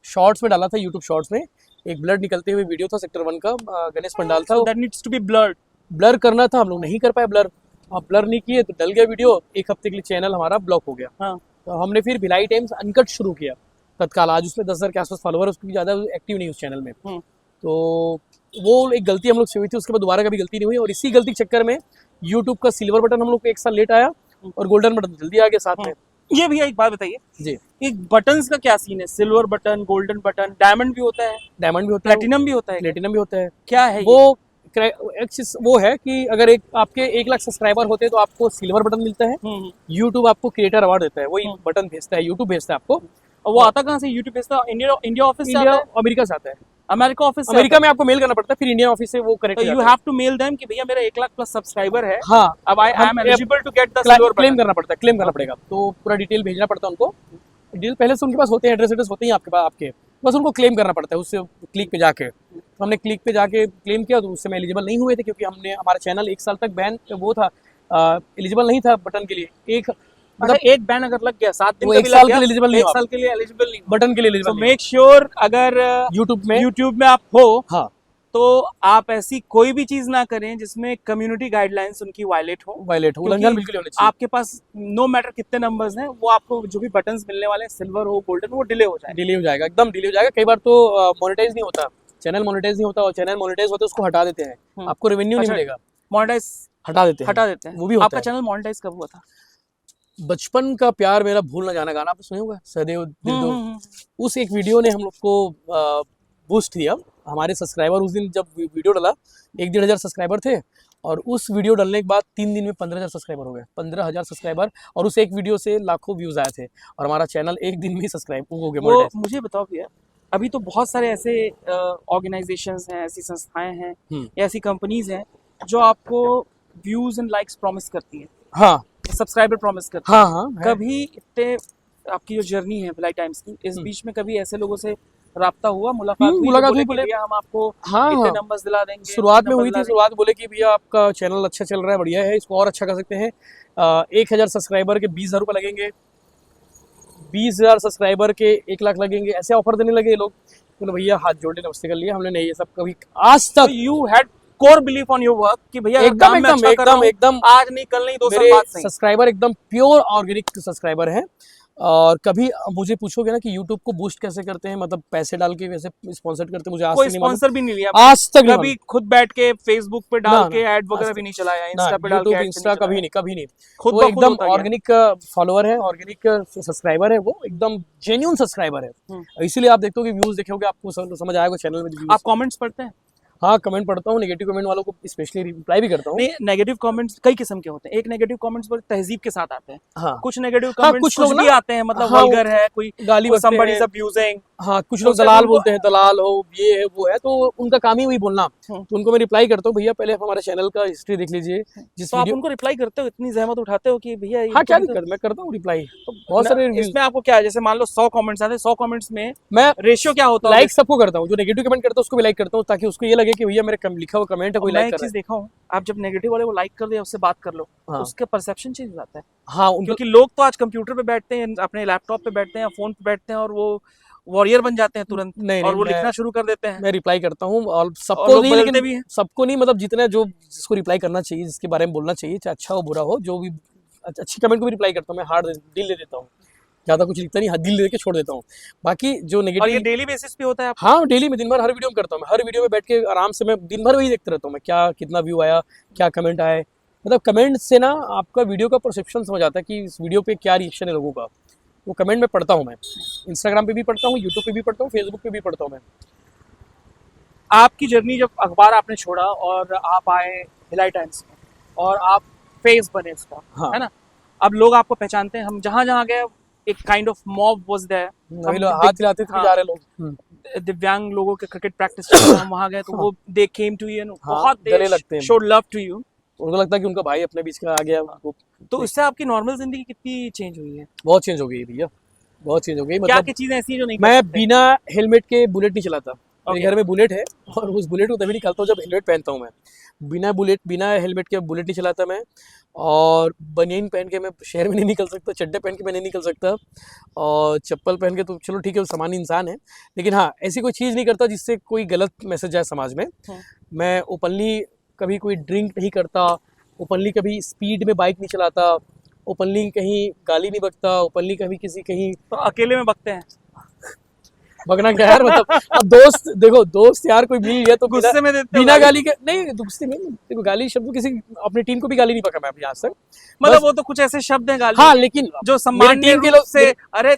[SPEAKER 1] शॉर्ट्स में डाला था, यूट्यूब शॉर्ट्स में एक ब्लड निकलते हुए वीडियो था, सेक्टर 1 का, गणेश पंडाल था,
[SPEAKER 2] that needs to be blurred.
[SPEAKER 1] Blur करना था, हम लोग नहीं कर पाए ब्लर। अब ब्लर नहीं किए तो डल गया वीडियो, 1 हफ्ते के लिए चैनल हमारा ब्लॉक हो गया।
[SPEAKER 2] हाँ।
[SPEAKER 1] तो हमने फिर भिलाई टाइम्स अनकट शुरू किया तत्काल, आज उसमें 10,000 के आसपास फॉलोवर, उसकी ज़्यादा एक्टिव नहीं उस चैनल में। तो वो एक गलती हम लोग से हुई थी, उसके बाद दोबारा कभी गलती नहीं हुई, और इसी गलती के चक्कर में यूट्यूब का सिल्वर बटन हम लोग को 1 साल लेट आया और गोल्डन बटन जल्दी आ गया साथ में।
[SPEAKER 2] ये भैया एक बात बताइए,
[SPEAKER 1] जी,
[SPEAKER 2] एक बटन्स का क्या सीन है? Silver button, golden button, diamond भी होता है,
[SPEAKER 1] डायमंड भी होता है,
[SPEAKER 2] प्लेटिनम भी होता है,
[SPEAKER 1] प्लेटिनम भी होता है।
[SPEAKER 2] क्या है
[SPEAKER 1] वो एक चीज वो है कि अगर एक आपके 1 लाख सब्सक्राइबर होते हैं तो आपको सिल्वर बटन मिलता है,
[SPEAKER 2] ये?
[SPEAKER 1] यूट्यूब आपको क्रिएटर अवार्ड देता है, वही बटन भेजता है, यूट्यूब भेजता है आपको।
[SPEAKER 2] और वो आता कहाँ से? यूट्यूब भेजता है इंडिया ऑफिस से
[SPEAKER 1] इंडिया
[SPEAKER 2] आता है?
[SPEAKER 1] अमेरिका से आता है,
[SPEAKER 2] अमेरिका ऑफिस से
[SPEAKER 1] अमेरिका में आपको मेल करना पड़ता है, फिर इंडियन ऑफिस से वो करेक्ट
[SPEAKER 2] तो you have to mail them कि भैया मेरा 1 लाख प्लस सब्सक्राइबर है,
[SPEAKER 1] हाँ
[SPEAKER 2] अब I am eligible to get the silver
[SPEAKER 1] claim
[SPEAKER 2] button.
[SPEAKER 1] करना पड़ता है, क्लेम करना पड़ेगा, तो पूरा डिटेल भेजना पड़ता है उनको। डिटेल पहले से उनके पास होते हैं, एड्रेस होते हैं आपके पास, आपके बस उनको क्लेम करना पड़ता है उससे क्लिक पे जाके। तो हमने क्लिक पे जाके क्लेम किया, तो उससे में एलिजिबल नहीं हुए थे, क्योंकि हमने हमारा चैनल 1 साल तक बैन वो था, एलिजिबल नहीं था बटन के लिए। एक
[SPEAKER 2] मतलब एक बैन अगर लग गया 7 दिन
[SPEAKER 1] वो
[SPEAKER 2] का
[SPEAKER 1] 1
[SPEAKER 2] भी
[SPEAKER 1] साल
[SPEAKER 2] लग
[SPEAKER 1] के
[SPEAKER 2] गया,
[SPEAKER 1] लिए एलिजिबल नहीं
[SPEAKER 2] 1
[SPEAKER 1] हो,
[SPEAKER 2] साल के लिए एलिजिबल नहीं
[SPEAKER 1] बटन के लिए
[SPEAKER 2] तो
[SPEAKER 1] एलिजिबल नहीं
[SPEAKER 2] मेक श्योर अगर
[SPEAKER 1] यूट्यूब
[SPEAKER 2] यूट्यूब में आप हो
[SPEAKER 1] हाँ
[SPEAKER 2] तो आप ऐसी कोई भी चीज ना करें जिसमें कम्युनिटी गाइडलाइंस उनकी वायलेट हो।
[SPEAKER 1] वायलेट हो,
[SPEAKER 2] क्योंकि
[SPEAKER 1] उल्लंघन बिल्कुल होने चाहिए।
[SPEAKER 2] आपके पास नो मैटर कितने नंबर्स हैं, वो आपको जो भी बटन्स मिलने वाले हैं, सिल्वर हो गोल्डन, वो डिले हो जाए।
[SPEAKER 1] डिले हो जाएगा, एकदम डिले हो जाएगा। कई बार तो मोनेटाइज नहीं होता, चैनल मोनेटाइज नहीं होता, और चैनल मोनेटाइज होता है उसको हटा देते हैं, आपको रेवेन्यू नहीं
[SPEAKER 2] अच्छा,
[SPEAKER 1] मिलेगा,
[SPEAKER 2] मोनेटाइज
[SPEAKER 1] हटा देते हैं।
[SPEAKER 2] हटा देते हैं।
[SPEAKER 1] वो भी होता
[SPEAKER 2] आपका
[SPEAKER 1] है।
[SPEAKER 2] चैनल मोनेटाइज कब हुआ था?
[SPEAKER 1] बचपन का प्यार मेरा भूल ना जाना, गाना आपने सुने होगा, सदैव दिल दो, उस एक वीडियो ने हम लोग को बूस्ट दिया। हमारे सब्सक्राइबर उस दिन जब वीडियो डाला 1-1.5 सब्सक्राइबर थे, और उस वीडियो डालने के बाद 3 दिन में 15,000 सब्सक्राइबर हो गए, 15,000 सब्सक्राइबर, और उस एक वीडियो से लाखों व्यूज आए थे, और हमारा चैनल 1 दिन में ही सब्सक्राइब हो गया
[SPEAKER 2] वो
[SPEAKER 1] मोनेटाइज।
[SPEAKER 2] मुझे बताओ भैया, अभी तो बहुत सारे ऐसे ऑर्गेनाइजेशंस हैं, ऐसी संस्थाएं हैं, या ऐसी कंपनीज हैं जो आपको व्यूज एंड लाइक्स प्रॉमिस करती हैं,
[SPEAKER 1] हाँ
[SPEAKER 2] सब्सक्राइबर प्रॉमिस करती हैं।
[SPEAKER 1] हाँ हाँ है।
[SPEAKER 2] कभी इतने आपकी जो जर्नी है भिलाई टाइम्स की, इस बीच में कभी ऐसे लोगों से राब्ता हुआ, मुलाकात हुई,
[SPEAKER 1] मुलाकात
[SPEAKER 2] बोले
[SPEAKER 1] हुई,
[SPEAKER 2] कि
[SPEAKER 1] बोले
[SPEAKER 2] भैया हम आपको
[SPEAKER 1] हाँ
[SPEAKER 2] इतने
[SPEAKER 1] हाँ
[SPEAKER 2] नंबर्स दिला देंगे,
[SPEAKER 1] शुरुआत में
[SPEAKER 2] इतने
[SPEAKER 1] हुई
[SPEAKER 2] नंबर
[SPEAKER 1] थी, शुरुआत बोले कि भैया आपका चैनल अच्छा चल रहा है, बढ़िया है, इसको और अच्छा कर सकते हैं, 1,000 सब्सक्राइबर के 20,000 रुपये लगेंगे, 20,000 सब्सक्राइबर के 1 लाख लगेंगे, ऐसे ऑफर देने लगे लोग। तो भैया हाथ जोड़ के नमस्ते कर लिया हमने, नहीं ये सब कभी आज तक।
[SPEAKER 2] You had core belief on your work कि भैया
[SPEAKER 1] एकदम
[SPEAKER 2] काम मैं
[SPEAKER 1] एकदम
[SPEAKER 2] अच्छा कर रहा हूं,
[SPEAKER 1] एकदम
[SPEAKER 2] आज नहीं कल नहीं 2 साल
[SPEAKER 1] मेरे
[SPEAKER 2] बाद सही।
[SPEAKER 1] सब्सक्राइबर एकदम प्योर ऑर्गेनिक सब्सक्राइबर हैं। और कभी मुझे पूछोगे ना कि यूट्यूब को बूस्ट कैसे करते हैं, मतलब पैसे डाल के वैसे स्पॉन्सर करते हैं, मुझे आज
[SPEAKER 2] कोई
[SPEAKER 1] तक नहीं मालूम,
[SPEAKER 2] स्पॉन्सर भी नहीं लिया
[SPEAKER 1] आज तक नहीं
[SPEAKER 2] कभी, खुद बैठ के फेसबुक पे डाल
[SPEAKER 1] ना,
[SPEAKER 2] के ऐड
[SPEAKER 1] आज
[SPEAKER 2] वगैरह
[SPEAKER 1] तक
[SPEAKER 2] भी नहीं चलाया,
[SPEAKER 1] ना,
[SPEAKER 2] इंस्टा पे डाल के
[SPEAKER 1] यूट्यूब
[SPEAKER 2] ऐड
[SPEAKER 1] इंस्टा कभी नहीं, कभी नहीं।
[SPEAKER 2] खुद
[SPEAKER 1] वो
[SPEAKER 2] ब खुद
[SPEAKER 1] एकदम
[SPEAKER 2] होता गया।
[SPEAKER 1] ऑर्गेनिक फॉलोअर है, ऑर्गेनिक सब्सक्राइबर है, वो एकदम जेन्युइन सब्सक्राइबर है। इसीलिए आप देखते हो कि व्यूज देखोगे आपको समझ आएगा चैनल में।
[SPEAKER 2] आप कमेंट्स पढ़ते हैं?
[SPEAKER 1] हाँ कमेंट पढ़ता हूँ, नेगेटिव कमेंट वालों को स्पेशली रिप्लाई भी करता हूँ।
[SPEAKER 2] नहीं, नेगेटिव कमेंट्स कई किस्म के होते हैं। एक नेगेटिव कमेंट्स बड़े तहजीब के साथ आते हैं,
[SPEAKER 1] हाँ
[SPEAKER 2] कुछ नेगेटिव
[SPEAKER 1] हाँ,
[SPEAKER 2] कमेंट्स
[SPEAKER 1] कुछ
[SPEAKER 2] कुछ
[SPEAKER 1] लोग
[SPEAKER 2] भी
[SPEAKER 1] ना,
[SPEAKER 2] आते हैं, मतलब
[SPEAKER 1] हाँ,
[SPEAKER 2] वल्गर है, कोई
[SPEAKER 1] गाली बकते
[SPEAKER 2] somebody is
[SPEAKER 1] हैं।
[SPEAKER 2] abusing,
[SPEAKER 1] हाँ कुछ
[SPEAKER 2] तो
[SPEAKER 1] लोग
[SPEAKER 2] उससे
[SPEAKER 1] दलाल
[SPEAKER 2] उनको-
[SPEAKER 1] बोलते हैं, दलाल हो ये है वो है, तो उनका काम ही वही बोलना। तो उनको मैं रिप्लाई करता हूँ, भैया पहले आप हमारे चैनल का हिस्ट्री देख लीजिए, जिस
[SPEAKER 2] तो आप
[SPEAKER 1] वीडियो।
[SPEAKER 2] उनको रिप्लाई करते हो, इतनी जहमत उठाते हो कि भैया
[SPEAKER 1] हाँ क्या दिक्कत, मैं करता हूँ रिप्लाई, तो बहुत सारे रिव्यूज
[SPEAKER 2] इसमें आपको क्या है, जैसे मान लो 100 कमेंट्स आते हैं, 100 कमेंट्स में
[SPEAKER 1] मैं
[SPEAKER 2] रेशियो क्या होता है?
[SPEAKER 1] लाइक सबको करता हूँ, जो नेगेटिव कमेंट करता है उसको भी लाइक करता हूँ, ताकि उसको ये लगे कि भैया मेरे लिखा हुआ कमेंट है, कोई
[SPEAKER 2] मैं
[SPEAKER 1] लाइक
[SPEAKER 2] एक
[SPEAKER 1] कर रहा
[SPEAKER 2] चीज देखा हूँ, आप जब नेगेटिव वाले को लाइक कर दे, उससे बात कर लो,
[SPEAKER 1] हाँ।
[SPEAKER 2] उसका परसेप्शन चेंज हो जाता है।
[SPEAKER 1] है। हाँ उनको
[SPEAKER 2] क्योंकि लोग तो आज कंप्यूटर पे बैठते हैं, अपने लैपटॉप पे बैठते हैं, फोन पे बैठते हैं, और वो वॉरियर बन जाते हैं तुरंत,
[SPEAKER 1] नहीं
[SPEAKER 2] और वो
[SPEAKER 1] मैं
[SPEAKER 2] लिखना शुरू कर देते हैं,
[SPEAKER 1] मैं रिप्लाई करता हूँ, और
[SPEAKER 2] और
[SPEAKER 1] सबको
[SPEAKER 2] लोग
[SPEAKER 1] नहीं,
[SPEAKER 2] बदलते
[SPEAKER 1] लेकिन
[SPEAKER 2] भी हैं।
[SPEAKER 1] सबको नहीं, मतलब जितना जो जिसको रिप्लाई करना चाहिए, जिसके बारे में बोलना चाहिए, चाहे अच्छा हो बुरा हो, जो भी अच्छी कमेंट को भी रिप्लाई करता हूँ मैं, हार्ड दिल दे देता हूँ, ज़्यादा कुछ लिखता नहीं, हाँ दिल दे के छोड़ देता हूँ। बाकी जो
[SPEAKER 2] और ये
[SPEAKER 1] नेगेटिव,
[SPEAKER 2] डेली बेसिस पे होता है आपका?
[SPEAKER 1] हाँ डेली में दिन भर हर वीडियो में करता हूँ मैं, हर वीडियो में बैठ के आराम से मैं दिन भर वही देखते रहता हूँ मैं, क्या कितना व्यू आया, क्या कमेंट आए, मतलब कमेंट से ना आपका वीडियो का परसेप्शन समझ आता है कि इस वीडियो पे क्या रिएक्शन है लोगों का, वो कमेंट में पढ़ता हूँ मैं, इंस्टाग्राम पे भी पढ़ता हूँ, यूट्यूब पे भी पढ़ता हूँ, फेसबुक पे भी पढ़ता हूँ मैं।
[SPEAKER 2] आपकी जर्नी, जब अखबार आपने छोड़ा और आप आए भिलाई टाइम्स में, और आप फेस बने उसका,
[SPEAKER 1] हाँ।
[SPEAKER 2] है ना, अब लोग आपको पहचानते हैं, हम जहाँ जहाँ गए एक kind of mob was there,
[SPEAKER 1] वही लोग हाथ हिलाते थे, जा रहे लोग।
[SPEAKER 2] दिव्यांग लोगों के क्रिकेट प्रैक्टिस चल रहा है, हम वहाँ गए तो वो दे केम टू यू,
[SPEAKER 1] हाँ,
[SPEAKER 2] बहुत
[SPEAKER 1] गले लगते
[SPEAKER 2] दे
[SPEAKER 1] हैं।
[SPEAKER 2] Showed love to you.
[SPEAKER 1] उनको लगता है कि उनका भाई अपने बीच का आ गया, वो
[SPEAKER 2] तो इससे आपकी नॉर्मल जिंदगी कितनी चेंज हुई है?
[SPEAKER 1] बहुत चेंज हो गई है भैया, बहुत चेंज हो गई।
[SPEAKER 2] क्या
[SPEAKER 1] मतलब
[SPEAKER 2] क्या चीजें ऐसी हैं जो नहीं कर
[SPEAKER 1] मैं
[SPEAKER 2] सकते?
[SPEAKER 1] बिना हेलमेट के बुलेट नहीं चलाता, मेरे
[SPEAKER 2] Okay.
[SPEAKER 1] घर में बुलेट है, और उस बुलेट को तभी निकालता हूँ जब हेलमेट पहनता हूँ मैं। बिना हेलमेट के बुलेट नहीं चलाता मैं, और बनियान पहन के मैं शहर में नहीं निकल सकता, चड्डे पहन के मैं नहीं निकल सकता, और चप्पल पहन के तो चलो ठीक है, वो सामान्य इंसान है, लेकिन हाँ ऐसी कोई चीज़ नहीं करता जिससे कोई गलत मैसेज जाए समाज में। मैं ओपनली कभी कोई ड्रिंक नहीं करता, ओपनली कभी स्पीड में बाइक नहीं चलाता, ओपनली कहीं गाली नहीं बकता, ओपनली कभी किसी कहीं
[SPEAKER 2] तो अकेले में बकते हैं?
[SPEAKER 1] भगना क्या यार, मतलब अब दोस्त देखो, दोस्त यार कोई मिल गया तो
[SPEAKER 2] गुस्से में देते हो
[SPEAKER 1] बिना
[SPEAKER 2] गाली?
[SPEAKER 1] गाली के नहीं, गुस्से में नहीं, देखो गाली शब्द किसी अपनी टीम को भी गाली नहीं पका मैं अभी आज तक,
[SPEAKER 2] मतलब
[SPEAKER 1] बस-
[SPEAKER 2] वो तो कुछ ऐसे शब्द हैं गाली
[SPEAKER 1] हाँ
[SPEAKER 2] के,
[SPEAKER 1] लेकिन
[SPEAKER 2] जो सम्मान्य
[SPEAKER 1] टीम के
[SPEAKER 2] रूप
[SPEAKER 1] लोग
[SPEAKER 2] से अरे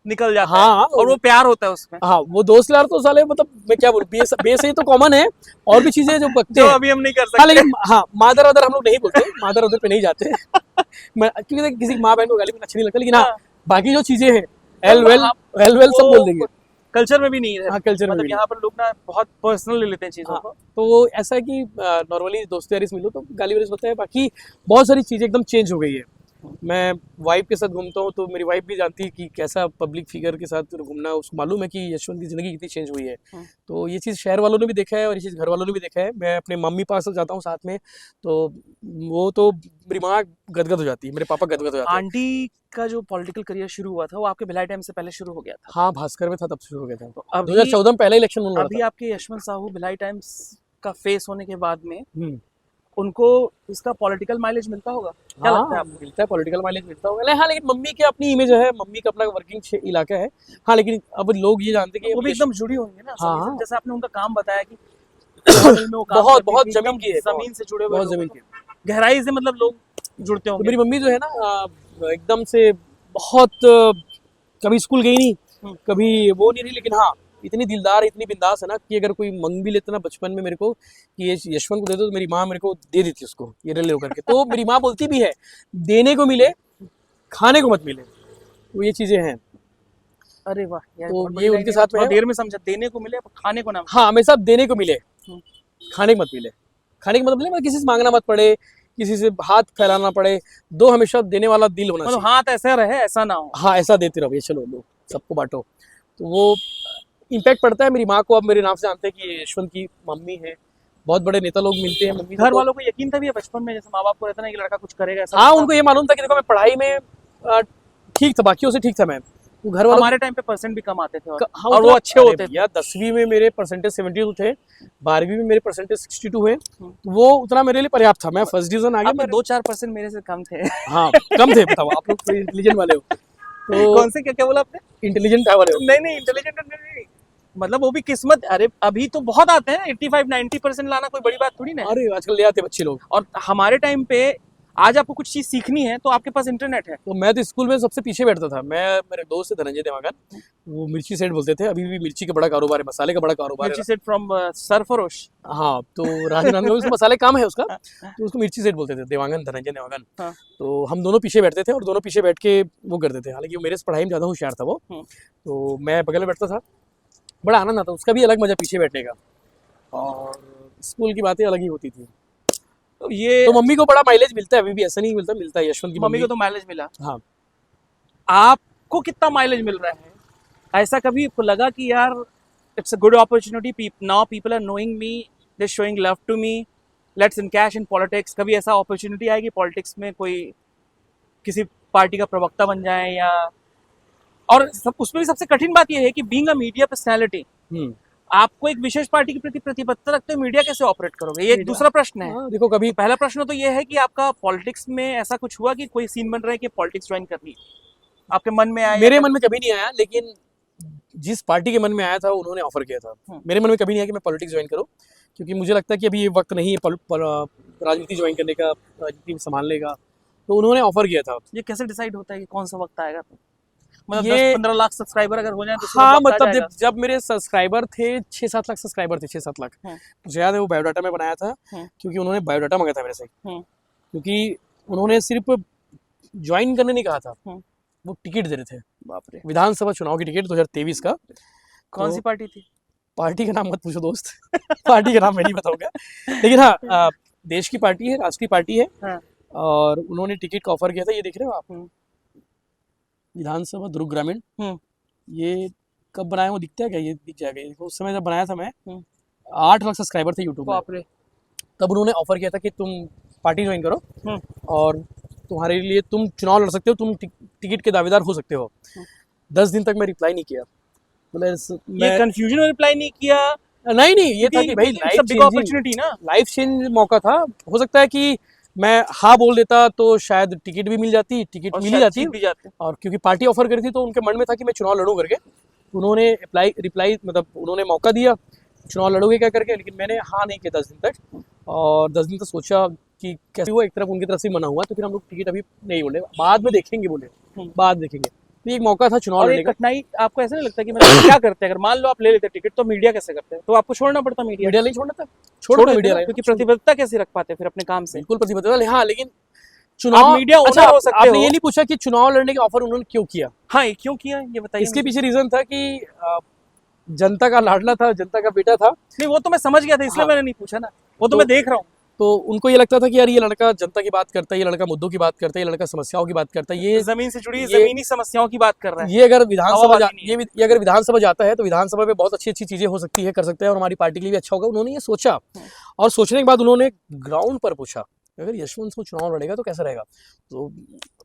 [SPEAKER 2] निकल जाता
[SPEAKER 1] हाँ,
[SPEAKER 2] है, और वो प्यार होता है उसमें,
[SPEAKER 1] हाँ वो दोस्त यार तो साले, मतलब मैं क्या बोलूं, बेस ये तो कॉमन है, और भी चीजें जो बकते
[SPEAKER 2] जो
[SPEAKER 1] हैं।
[SPEAKER 2] अभी हम नहीं कर
[SPEAKER 1] हाँ
[SPEAKER 2] सकते।
[SPEAKER 1] लेकिन हाँ मादर अदर हम लोग नहीं बोलते, मादर अदर पे नहीं जाते मैं, क्योंकि देख, किसी की माँ बहन को गाली देना अच्छा नहीं लगता, लेकिन हाँ बाकी जो चीजें हैं एल वेल सब बोल देंगे।
[SPEAKER 2] कल्चर में भी नहीं है,
[SPEAKER 1] हाँ कल्चर में
[SPEAKER 2] मतलब
[SPEAKER 1] भी
[SPEAKER 2] यहाँ पर लोग ना बहुत पर्सनल ले लेते हैं चीजों
[SPEAKER 1] हाँ,
[SPEAKER 2] को।
[SPEAKER 1] तो वो ऐसा है कि नॉर्मली दोस्त यारी से मिलो तो गाली वाली होता है, बाकी बहुत सारी चीज़ें एकदम चेंज हो गई है। मैं वाइफ के साथ घूमता हूँ तो मेरी वाइफ भी जानती है कि कैसा पब्लिक फिगर के साथ घूमना, उसको मालूम है कि यशवंत की ज़िंदगी कितनी चेंज हुई है। तो ये चीज़ शहर वालों ने भी देखा है और ये चीज़ घर वालों ने भी देखा है। मैं अपने मम्मी पास जाता हूँ साथ में, तो वो तो मेरी माँ गदगद हो जाती है, मेरे पापा गदगद हो जाते हैं।
[SPEAKER 2] आंटी का जो पॉलिटिकल करियर शुरू हुआ था वो आपके भिलाई टाइम से पहले शुरू हो गया था?
[SPEAKER 1] हाँ भास्कर में था तब शुरू हो गया था, तो
[SPEAKER 2] अभी
[SPEAKER 1] 2014 में पहला इलेक्शन में लड़ा
[SPEAKER 2] अभी
[SPEAKER 1] था।
[SPEAKER 2] आपके यशवंत साहू भिलाई टाइम्स का फेस होने के बाद में
[SPEAKER 1] हम्म।
[SPEAKER 2] उनको इसका पॉलिटिकल माइलेज मिलता होगा, क्या लगता है
[SPEAKER 1] हाँ
[SPEAKER 2] आपको?
[SPEAKER 1] मिलता है, पॉलिटिकल माइलेज मिलता होगा। हाँ लेकिन मम्मी की अपनी इमेज है, मम्मी का अपना वर्किंग इलाका है। हाँ लेकिन अब लोग ये जानते हैं कि
[SPEAKER 2] वो भी एकदम जुड़ी होंगी ना
[SPEAKER 1] हाँ,
[SPEAKER 2] सभी से,
[SPEAKER 1] हाँ।
[SPEAKER 2] जैसे आपने उनका काम बताया कि मिल में वो काम
[SPEAKER 1] बहुत
[SPEAKER 2] करती
[SPEAKER 1] बहुत
[SPEAKER 2] थी,
[SPEAKER 1] जमीन
[SPEAKER 2] एकदम
[SPEAKER 1] की है,
[SPEAKER 2] जमीन से जुड़े हुए
[SPEAKER 1] बहुत
[SPEAKER 2] लोग,
[SPEAKER 1] जमीन
[SPEAKER 2] तो
[SPEAKER 1] की।
[SPEAKER 2] गहराई से मतलब लोग जुड़ते
[SPEAKER 1] तो
[SPEAKER 2] होंगे।
[SPEAKER 1] मेरी मम्मी जो है ना एकदम से बहुत कभी स्कूल गई नहीं, कभी वो नहीं रही, लेकिन हाँ इतनी दिलदार, इतनी बिंदास है ना कि अगर कोई मंग भी लेता ना बचपन में मेरे को कि ये यशवंत को दे दो, तो मेरी माँ मेरे को दे देती उसको, ये ले करके। तो मेरी माँ बोलती भी है देने को मिले खाने को मत मिले, तो ये चीज़ें हैं।
[SPEAKER 2] अरे वाह यार,
[SPEAKER 1] तो
[SPEAKER 2] बहुत बड़ी
[SPEAKER 1] ये
[SPEAKER 2] लाइन
[SPEAKER 1] उनके
[SPEAKER 2] है।
[SPEAKER 1] साथ में
[SPEAKER 2] थोड़ा
[SPEAKER 1] है।
[SPEAKER 2] देर में समझा, देने को मिले पर खाने को ना मिले।
[SPEAKER 1] हाँ हमेशा देने को मिले, खाने को मत मिले, खाने को मत मिले, मतलब किसी से मांगना मत पड़े, किसी से हाथ फैलाना पड़े, दो हमेशा देने वाला दिल होना
[SPEAKER 2] मतलब
[SPEAKER 1] चाहिए।
[SPEAKER 2] हाथ ऐसा रहे, ऐसा ना हो।
[SPEAKER 1] हाँ ऐसा देते रहो, ये चलो लो सबको बांटो, तो वो इम्पैक्ट पड़ता है। मेरी माँ को अब मेरे नाम से जानते हैं कि ये यशवंत की मम्मी है, बहुत बड़े नेता लोग मिलते हैं मम्मी से,
[SPEAKER 2] घर
[SPEAKER 1] तो
[SPEAKER 2] वालों को यकीन था भी बचपन में, जैसे माँ बाप को रहता ना कि लड़का कुछ करेगा, ऐसा
[SPEAKER 1] हाँ
[SPEAKER 2] लगता
[SPEAKER 1] उनको ये मालूम था कि देखो मैं पढ़ाई में ठीक था, बाकियों से ठीक था मैं, वो घर
[SPEAKER 2] था?
[SPEAKER 1] वालों
[SPEAKER 2] हमारे टाइम पे परसेंट भी कम आते थे
[SPEAKER 1] हाँ,
[SPEAKER 2] और वो अच्छे होते थे।
[SPEAKER 1] यार 10वीं में मेरे परसेंटेज 72 थे, 12वीं में मेरे परसेंटेज 62 है, तो वो उतना मेरे लिए पर्याप्त था, मैं फर्स्ट डिवीजन आ गया।
[SPEAKER 2] आपके 2-4% मेरे से कम थे।
[SPEAKER 1] हाँ कम थे, बताओ आप लोग इंटेलिजेंट वाले हो, तो
[SPEAKER 2] कौन से, क्या क्या बोला आपने?
[SPEAKER 1] इंटेलिजेंट वाले हो।
[SPEAKER 2] नहीं इंटेलिजेंट नहीं, मतलब वो भी किस्मत। अरे अभी तो बहुत आते हैं, 85-90% लाना कोई बड़ी बात थोड़ी ना है।
[SPEAKER 1] अरे आजकल ले आते बच्चे लोग।
[SPEAKER 2] और हमारे टाइम पे आज आपको कुछ चीज सीखनी है तो आपके पास इंटरनेट है।
[SPEAKER 1] तो मैं तो स्कूल में सबसे पीछे बैठता था। मैं, मेरे दोस्त थे धनंजय देवांगन, वो मिर्ची सेठ बोलते थे। अभी भी मिर्ची का बड़ा कारोबार है, मसाले का बड़ा कारोबार
[SPEAKER 2] मिर्ची
[SPEAKER 1] है।
[SPEAKER 2] Set from Sarfarosh.
[SPEAKER 1] हाँ, तो राजनांदगांव में उसका मसाले काम है उसका, तो उसको मिर्ची सेठ बोलते थे, देवांगन, धनंजय देवांगन।
[SPEAKER 2] हाँ।
[SPEAKER 1] तो हम दोनों पीछे बैठते थे और दोनों पीछे बैठ के वो करते थे। हालांकि वो मेरे से पढ़ाई में ज़्यादा होशियार था वो, तो मैं बगल में बैठता था। बड़ा आनंद आता, उसका भी अलग मजा पीछे बैठने का, और स्कूल की बातें अलग ही होती थी।
[SPEAKER 2] तो ये
[SPEAKER 1] तो मम्मी को बड़ा माइलेज मिलता है, अभी भी ऐसा नहीं मिलता, मिलता है। यशवंत की
[SPEAKER 2] मम्मी को तो माइलेज मिला,
[SPEAKER 1] हाँ।
[SPEAKER 2] आपको कितना माइलेज मिल रहा है? ऐसा कभी आपको लगा कि यार it's a good opportunity, now people are knowing me, they showing love to me, let's encash in politics? कभी ऐसा अपॉर्चुनिटी आएगी पॉलिटिक्स में, कोई किसी पार्टी का प्रवक्ता बन जाए या? और सब उसमें भी सबसे कठिन बात यह है कि बीइंग अ मीडिया पर्सनैलिटी, आपको एक विशेष पार्टी के प्रति प्रतिबद्धता रखते हुए मीडिया कैसे ऑपरेट करोगे? ये एक दूसरा प्रश्न है।
[SPEAKER 1] देखो, कभी
[SPEAKER 2] पहला प्रश्न तो ये है कि आपका पॉलिटिक्स में ऐसा कुछ हुआ कि कोई सीन बन रहा है कि पॉलिटिक्स ज्वाइन करनी है, आपके मन में आया?
[SPEAKER 1] मेरे मन में कभी नहीं आया, लेकिन जिस पार्टी के मन में आया था उन्होंने ऑफर किया था। मेरे मन में कभी नहीं आया कि मैं पॉलिटिक्स ज्वाइन करूं, क्योंकि मुझे लगता है कि अभी ये वक्त नहीं है राजनीति ज्वाइन करने का, राजनीति संभालने का। तो उन्होंने ऑफर किया था।
[SPEAKER 2] ये कैसे डिसाइड होता है कि कौन सा वक्त आएगा? तो मतलब
[SPEAKER 1] ये
[SPEAKER 2] 10-15 लाख सब्सक्राइबर अगर हो जाए तो
[SPEAKER 1] हाँ,
[SPEAKER 2] वक्त आ
[SPEAKER 1] मतलब
[SPEAKER 2] जाएगा?
[SPEAKER 1] जब मेरे सब्सक्राइबर थे 6-7 लाख सब्सक्राइबर थे, 6-7 लाख, मुझे याद है वो बायोडाटा में बनाया था, क्योंकि उन्होंने बायोडाटा मांगा था मेरे से, क्योंकि उन्होंने सिर्फ ज्वाइन करने नहीं कहा था, वो टिकट दे रहे थे।
[SPEAKER 2] बाप रे,
[SPEAKER 1] विधानसभा चुनाव की टिकट 2023 का।
[SPEAKER 2] कौन सी पार्टी थी?
[SPEAKER 1] पार्टी का नाम मत पूछो दोस्त पार्टी का नाम मैं नहीं बताऊंगा, लेकिन हाँ, देश की पार्टी है, राष्ट्रीय पार्टी है। और उन्होंने टिकट का ऑफर किया था। ये देख रहे हो आप, विधानसभा दुर्ग ग्रामीण। ये कब बनाया वो दिखता है क्या? ये दिख जाएगा। ये उस समय जब बनाया था मैं, 8 लाख सब्सक्राइबर थे यूट्यूब में। तब उन्होंने ऑफर किया था कि तुम पार्टी ज्वाइन करो और तुम्हारे लिए तुम चुनाव लड़ सकते हो, तुम टिकट के दावेदार हो सकते हो। 10 दिन तक मैं रिप्लाई नहीं किया।
[SPEAKER 2] ये कंफ्यूजन में रिप्लाई नहीं किया?
[SPEAKER 1] नहीं, ये था कि भाई लाइफ चेंज मौका था। हो सकता है कि मैं हाँ बोल देता तो शायद टिकट भी मिल जाती, टिकट मिल जाती, और क्योंकि पार्टी ऑफर करी थी तो उनके मन में था कि मैं चुनाव लड़ूं करके। उन्होंने रिप्लाई मतलब उन्होंने मौका दिया, चुनाव लड़ोगे क्या करके, लेकिन मैंने हाँ नहीं किया 10 दिन तक। और 10 दिन तक सोचा कि कैसे हुआ, एक तरफ उनकी तरफ से मना हुआ, तो फिर हम लोग टिकट अभी नहीं बोले, बाद में देखेंगे बोले, बाद देखेंगे। तो एक मौका था चुनाव लड़ने का।
[SPEAKER 2] कठिनाई आपको ऐसा नहीं लगता कि मतलब क्या करते हैं, अगर मान लो आप ले लेते टिकट तो मीडिया कैसे करते हैं? तो आपको छोड़ना पड़ता मीडिया नहीं
[SPEAKER 1] छोड़ना था, छोड़ मीडिया,
[SPEAKER 2] क्योंकि प्रतिबद्धता कैसे रख पाते फिर अपने काम से?
[SPEAKER 1] बिल्कुल प्रतिबद्धता, हाँ, लेकिन चुनाव
[SPEAKER 2] मीडिया
[SPEAKER 1] अच्छा,
[SPEAKER 2] हो सकते
[SPEAKER 1] आपने ये नहीं पूछा कि चुनाव लड़ने का ऑफर उन्होंने क्यों किया?
[SPEAKER 2] हाँ, क्यों किया ये बताइए।
[SPEAKER 1] इसके पीछे रीजन था कि जनता का लाडला था, जनता का बेटा था।
[SPEAKER 2] नहीं, वो तो मैं समझ गया था, इसलिए मैंने नहीं पूछा ना, वो तो मैं देख रहा हूँ।
[SPEAKER 1] तो उनको ये लगता था कि यार ये लड़का जनता की बात करता है, ये लड़का मुद्दों की बात करता है, ये लड़का समस्याओं की बात करता है, ये
[SPEAKER 2] जमीन से जुड़ी जमीनी समस्याओं की बात कर रहा है।
[SPEAKER 1] ये अगर विधानसभा जाता है तो विधानसभा में बहुत अच्छी अच्छी चीजें हो सकती है, कर सकते हैं, और हमारी पार्टी के लिए भी अच्छा होगा। उन्होंने ये सोचा, और सोचने के बाद उन्होंने ग्राउंड पर पूछा अगर यशवंत सिंह चुनाव लड़ेगा तो कैसा रहेगा। तो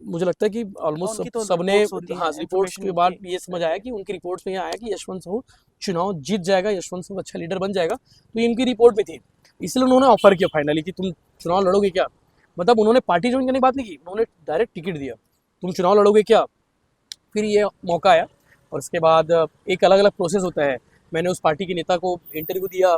[SPEAKER 1] मुझे लगता है कि ऑलमोस्ट सबने रिपोर्ट्स के बाद ये समझ आया कि उनकी रिपोर्ट्स में ये आया कि यशवंत सिंह चुनाव जीत जाएगा, यशवंत सिंह अच्छा लीडर बन जाएगा। तो ये इनकी रिपोर्ट में थी, इसलिए उन्होंने ऑफर किया फाइनली कि तुम चुनाव लड़ोगे क्या। मतलब उन्होंने पार्टी ज्वाइन करने की बात नहीं की, उन्होंने डायरेक्ट टिकट दिया, तुम चुनाव लड़ोगे क्या। फिर ये मौका आया, और उसके बाद एक अलग अलग प्रोसेस होता है। मैंने उस पार्टी के नेता को इंटरव्यू दिया,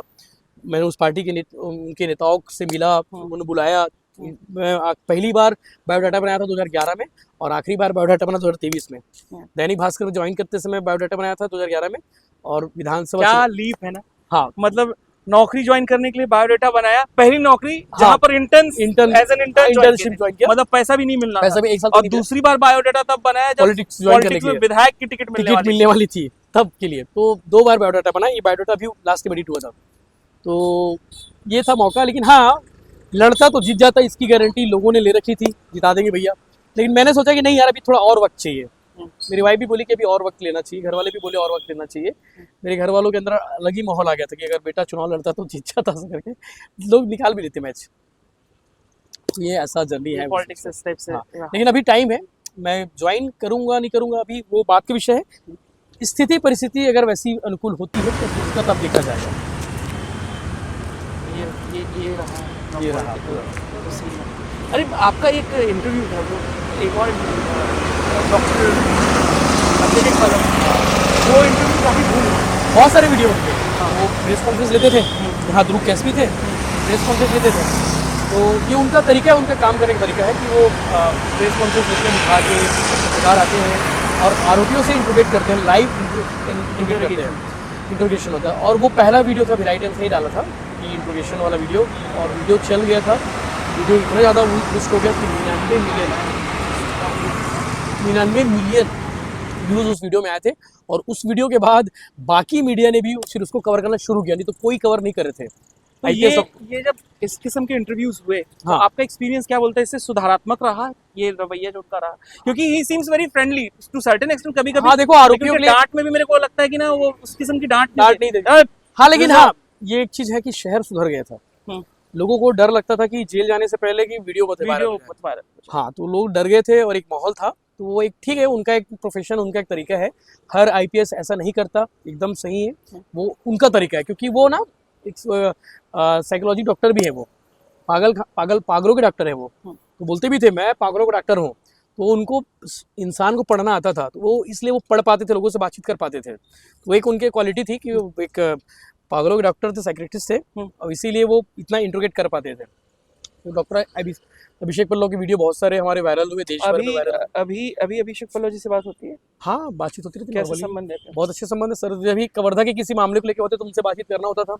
[SPEAKER 1] मैंने उस पार्टी के उनके नेताओं से मिला, उन्होंने बुलाया। मैं पहली बार बायोडाटा बनाया था 2011 में, और आखिरी बार बायोडाटा बना 2023 में। दैनिक भास्कर में ज्वाइन करते समय बायोडाटा बनाया था 2011 में, और विधानसभा
[SPEAKER 2] क्या लीप है ना।
[SPEAKER 1] हाँ,
[SPEAKER 2] मतलब नौकरी ज्वाइन करने के लिए बायोडाटा बनाया, पहली नौकरी जहाँ पर इंटर्नशिप ज्वाइन किया, मतलब पैसा भी नहीं मिलना,
[SPEAKER 1] पैसा भी 1 साल।
[SPEAKER 2] और दूसरी बार बायोडाटा तब बनाया जब
[SPEAKER 1] पॉलिटिक्स ज्वाइन करने के लिए
[SPEAKER 2] विधायक की टिकट मिलने
[SPEAKER 1] वाली थी तब के लिए। तो 2 बार बायोडाटा बना, ये बायोडाटा भी लास्ट के एडिट हुआ था। तो ये था मौका, लेकिन हाँ, लड़ता तो जीत जाता, इसकी गारंटी लोगों ने ले रखी थी, जिता देंगे भैया। लेकिन मैंने सोचा कि नहीं यार, अभी थोड़ा और वक्त चाहिए। मेरी वाइफ भी बोली कि अभी और वक्त लेना चाहिए, घर वाले भी बोले और वक्त लेना चाहिए। मेरे घर वालों के अंदर अलग ही माहौल आ गया था कि अगर बेटा चुनाव लड़ता तो जीत जाता, करके लोग निकाल भी देते मैच। ये ऐसा जर्नी है
[SPEAKER 2] पॉलिटिक्स इस टाइप से।
[SPEAKER 1] लेकिन अभी टाइम है, मैं ज्वाइन करूंगा नहीं करूंगा अभी वो बात का विषय है। स्थिति परिस्थिति अगर वैसी अनुकूल होती है तो उसका तब देखा जाएगा। ये रहा।
[SPEAKER 2] अरे आपका एक इंटरव्यू था, वो एक और डॉक्टर वो इंटरव्यू काफी
[SPEAKER 1] बहुत सारे वीडियो थे। वो प्रेस कॉन्फ्रेंस लेते थे, यहाँ ध्रुव कैसवी थे, प्रेस कॉन्फ्रेंस लेते थे। तो ये उनका तरीका है, उनका काम करने का तरीका है कि वो प्रेस कॉन्फ्रेंस लेकर दिखा के पत्रकार आते हैं और आरोपियों से इंट्रोगेट करते हैं, लाइव इंट्रोगेट करते हैं, इंट्रोगेशन होता है। और वो पहला वीडियो था विराई टाइम्स ने ही डाला था कि इंट्रोगेशन वाला वीडियो, और वीडियो चल गया था। वीडियो इतना ज़्यादा बुस्ट हो गया कि 99 मिलियन व्यूज़ उस वीडियो में आए थे। और उस वीडियो के बाद बाकी मीडिया ने भी फिर उसको कवर करना शुरू किया, नहीं तो कोई कवर नहीं कर रहे थे।
[SPEAKER 2] तो ये जब इस किस्म के इंटरव्यूज हुए तो
[SPEAKER 1] हाँ।
[SPEAKER 2] आपका एक्सपीरियंस क्या बोलता है, इससे सुधारात्मक रहा ये रवैया जो उनका रहा? क्योंकि he seems very friendly to certain extent, कभी-कभी
[SPEAKER 1] हाँ देखो, आरोपियों के लिए
[SPEAKER 2] डांट में भी मेरे को लगता है कि ना वो उस किस्म की डांट
[SPEAKER 1] नहीं देते। हाँ लेकिन हाँ ये एक चीज़ है कि शहर सुधर गया था, लोगों को डर लगता था कि जेल जाने से पहले कि वीडियो
[SPEAKER 2] वीडियो
[SPEAKER 1] बता। हाँ तो लोग डर गए थे और एक माहौल था, तो वो एक ठीक है, उनका एक प्रोफेशन, उनका एक तरीका है। हर आईपीएस ऐसा नहीं करता, एकदम सही है, वो उनका तरीका है, क्योंकि वो ना एक साइकोलॉजी डॉक्टर भी है, वो पागलों के डॉक्टर है वो। तो बोलते भी थे मैं पागलों का डॉक्टर हूँ, तो उनको इंसान को पढ़ना आता था, तो वो इसलिए वो पढ़ पाते थे, लोगों से बातचीत कर पाते थे। तो एक उनके क्वालिटी थी कि वो एक पागलों के डॉक्टर थे, साइकियाट्रिस्ट थे, और इसीलिए वो इतना इंट्रोगेट कर पाते थे। तो डॉक्टर अभिषेक पल्लव के वीडियो बहुत सारे हमारे वायरल हुए, देश भर में वायरल।
[SPEAKER 2] अभी अभिषेक पल्लव जी से बात होती है?
[SPEAKER 1] हाँ बातचीत होती रहती है।
[SPEAKER 2] कैसे संबंध है?
[SPEAKER 1] बहुत अच्छे संबंध है सर। जब भी कवर्धा के किसी मामले को लेकर होते तो उनसे बातचीत करना होता था,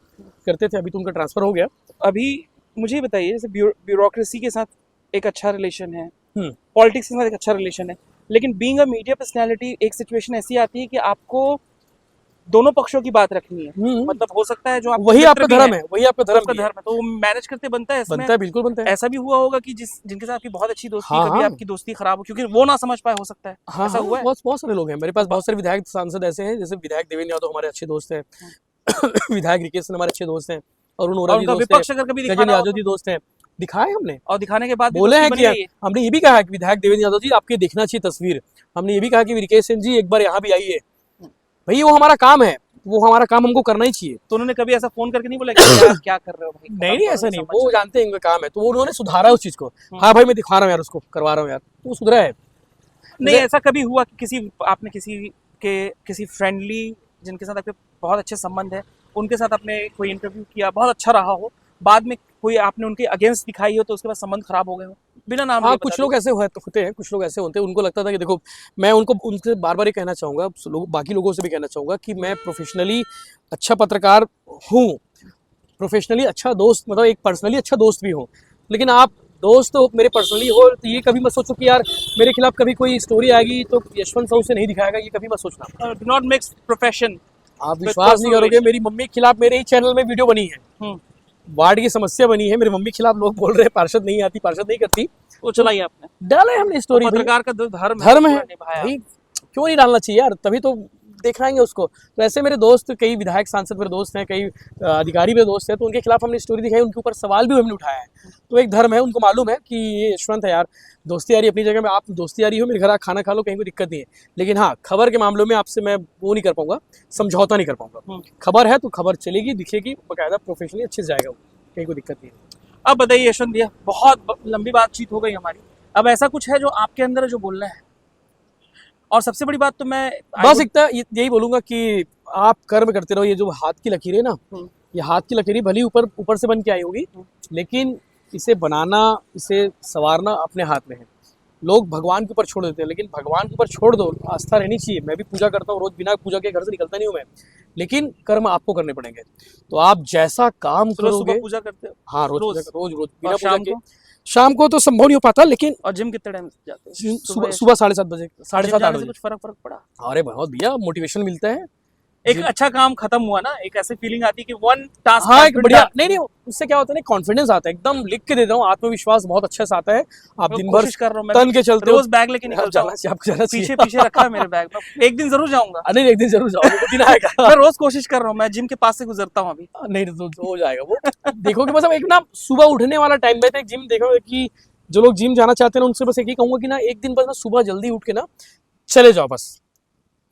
[SPEAKER 1] करते थे। अभी तो उनका ट्रांसफर हो गया।
[SPEAKER 2] अभी मुझे बताइए, जैसे ब्यूरोक्रेसी के साथ एक अच्छा रिलेशन है, पॉलिटिक्स के साथ एक अच्छा रिलेशन है, लेकिन बीइंग अ मीडिया पर्सनैलिटी एक सिचुएशन ऐसी आती है कि आपको दोनों पक्षों की बात रखनी है। मतलब हो सकता है जो आप
[SPEAKER 1] वही आपका धर्म है, वही आपका धर्म
[SPEAKER 2] है, तो वो मैनेज करते बनता है।
[SPEAKER 1] बनता है, बिल्कुल बनता है।
[SPEAKER 2] ऐसा भी हुआ होगा कि जिनके साथ आपकी बहुत अच्छी दोस्ती, कभी आपकी दोस्ती खराब हो क्योंकि वो ना समझ पाए, हो सकता है ऐसा हुआ है?
[SPEAKER 1] बहुत सारे लोग हैं मेरे पास, बहुत सारे विधायक सांसद ऐसे हैं, जैसे विधायक देवेंद्र यादव हमारे अच्छे दोस्त हैं, विधायक रिकेश सिंह हमारे अच्छे दोस्त हैं, अरुण ओरा जी दोस्त हैं, गजेंद्र यादव जी दोस्त हैं। दिखाए हमने, और दिखाने के बाद बोले हैं कि हमने ये भी कहा कि विधायक देवेंद्र यादव जी आपके देखना चाहिए तस्वीर। हमने ये भी कहा कि रिकेश सिंह जी एक बार यहाँ भी आइए, भाई वो हमारा काम है, वो हमारा काम हमको करना ही चाहिए।
[SPEAKER 2] तो उन्होंने कभी ऐसा फोन करके नहीं बोला कि क्या कर रहे हो भाई?
[SPEAKER 1] नहीं ऐसा नहीं, वो जानते हैं इनका काम है, तो वो उन्होंने सुधारा उस चीज को। हाँ भाई मैं दिखा रहा हूँ यार, उसको करवा रहा हूँ यार, तो वो सुधरा है।
[SPEAKER 2] नहीं ऐसा कभी हुआ कि आपने किसी फ्रेंडली जिनके साथ आपके बहुत अच्छे संबंध है, उनके साथ आपने कोई इंटरव्यू किया, बहुत अच्छा रहा हो, बाद में कोई आपने उनके अगेंस्ट दिखाई हो तो उसके बाद संबंध खराब हो गए हो बिना नाम?
[SPEAKER 1] हाँ कुछ लोग ऐसे होते हैं, कुछ लोग ऐसे होते हैं, उनको लगता था कि देखो, मैं उनसे बार बार ये कहना चाहूँगा, बाकी लोगों से भी कहना चाहूँगा कि मैं प्रोफेशनली अच्छा पत्रकार हूँ, प्रोफेशनली अच्छा दोस्त, मतलब एक पर्सनली अच्छा दोस्त भी हूँ। लेकिन आप दोस्त तो मेरे पर्सनली हो, तो ये कभी मत सोचो कि यार मेरे खिलाफ कभी कोई स्टोरी आएगी तो यशवंत साहू से नहीं दिखाएगा, ये कभी मत सोचना।
[SPEAKER 2] Do not mix profession.
[SPEAKER 1] आप विश्वास नहीं करोगे, मेरी मम्मी के खिलाफ मेरे ही चैनल में वीडियो बनी है, वार्ड की समस्या बनी है, मेरी मम्मी के खिलाफ लोग बोल रहे हैं पार्षद नहीं आती, पार्षद नहीं करती,
[SPEAKER 2] वो चलाई आपने,
[SPEAKER 1] डाला है हमने स्टोरी।
[SPEAKER 2] पत्रकार का धर्म
[SPEAKER 1] है भाई, क्यों नहीं डालना चाहिए यार, तभी तो दिखाएंगे उसको। तो ऐसे मेरे दोस्त, कई विधायक सांसद मेरे दोस्त हैं, कई अधिकारी मेरे दोस्त हैं, तो उनके खिलाफ हमने स्टोरी दिखाई, उनके ऊपर सवाल भी हमने उठाया है। तो एक धर्म है, उनको मालूम है कि ये यशवंत है यार, दोस्ती यारी अपनी जगह में, आप दोस्ती यारी हो, मेरे घर खाना खा लो, कहीं कोई दिक्कत नहीं है। लेकिन हाँ खबर के मामलों में आपसे मैं वो नहीं कर पाऊंगा, समझौता नहीं कर पाऊंगा। खबर है तो खबर चलेगी, दिखेगी, बाकायदा प्रोफेशनली अच्छे से जाएगा, कहीं कोई दिक्कत नहीं है।
[SPEAKER 2] अब बताइए यशवंत भैया, बहुत लंबी बातचीत हो गई हमारी, अब ऐसा कुछ है जो आपके अंदर है जो बोलना है? और सबसे बड़ी बात तो मैं
[SPEAKER 1] बस यही बोलूंगा कि आप कर्म करते रहो। ये जो हाथ की लकीरें ना, ये हाथ की लकीरें भली ऊपर से बन के आई होगी, लेकिन इसे बनाना, इसे संवारना अपने हाथ में है। लोग भगवान के ऊपर छोड़ देते हैं, लेकिन भगवान के ऊपर छोड़ दो, आस्था रहनी चाहिए। मैं भी पूजा करता हूँ रोज, बिना पूजा के घर से निकलता नहीं हूँ मैं, लेकिन कर्म आपको करने पड़ेंगे। तो आप जैसा काम करोगे,
[SPEAKER 2] पूजा करते हो?
[SPEAKER 1] हाँ रोज बिना पूजा के।
[SPEAKER 2] शाम को
[SPEAKER 1] तो संभव नहीं हो पाता, लेकिन
[SPEAKER 2] और जिम कितने टाइम जाते हैं?
[SPEAKER 1] सुबह 7:30 बजे, 7:30 बजे।
[SPEAKER 2] कुछ फर्क पड़ा?
[SPEAKER 1] अरे बहुत भैया, मोटिवेशन मिलता है।
[SPEAKER 2] एक अच्छा काम खत्म हुआ ना, एक ऐसी फीलिंग आती है कि वन टास्क,
[SPEAKER 1] हाँ एक बढ़िया, नहीं उससे क्या होता है ना, कॉन्फिडेंस आता है, एकदम लिख के दे रहा हूँ, आत्मविश्वास बहुत अच्छा से आता है। आप दिन भर
[SPEAKER 2] कर रहा हूँ,
[SPEAKER 1] तन के चलते
[SPEAKER 2] रोज बैग लेके निकलता हूँ, पीछे रखा है मेरे बैग में, एक दिन जरूर जाऊंगा।
[SPEAKER 1] नहीं एक दिन जरूर जाऊंगा,
[SPEAKER 2] मैं रोज कोशिश कर रहा हूँ, मैं जिम के पास से गुजरता हूँ अभी।
[SPEAKER 1] नहीं तो हो जाएगा वो। देखोगे बस एक ना सुबह उठने वाला टाइम में, जिम देखोगे कि जो लोग जिम जाना चाहते हैं उनसे बस एक ही कहूंगा कि ना, एक दिन बस ना सुबह जल्दी उठ के ना चले जाओ। बस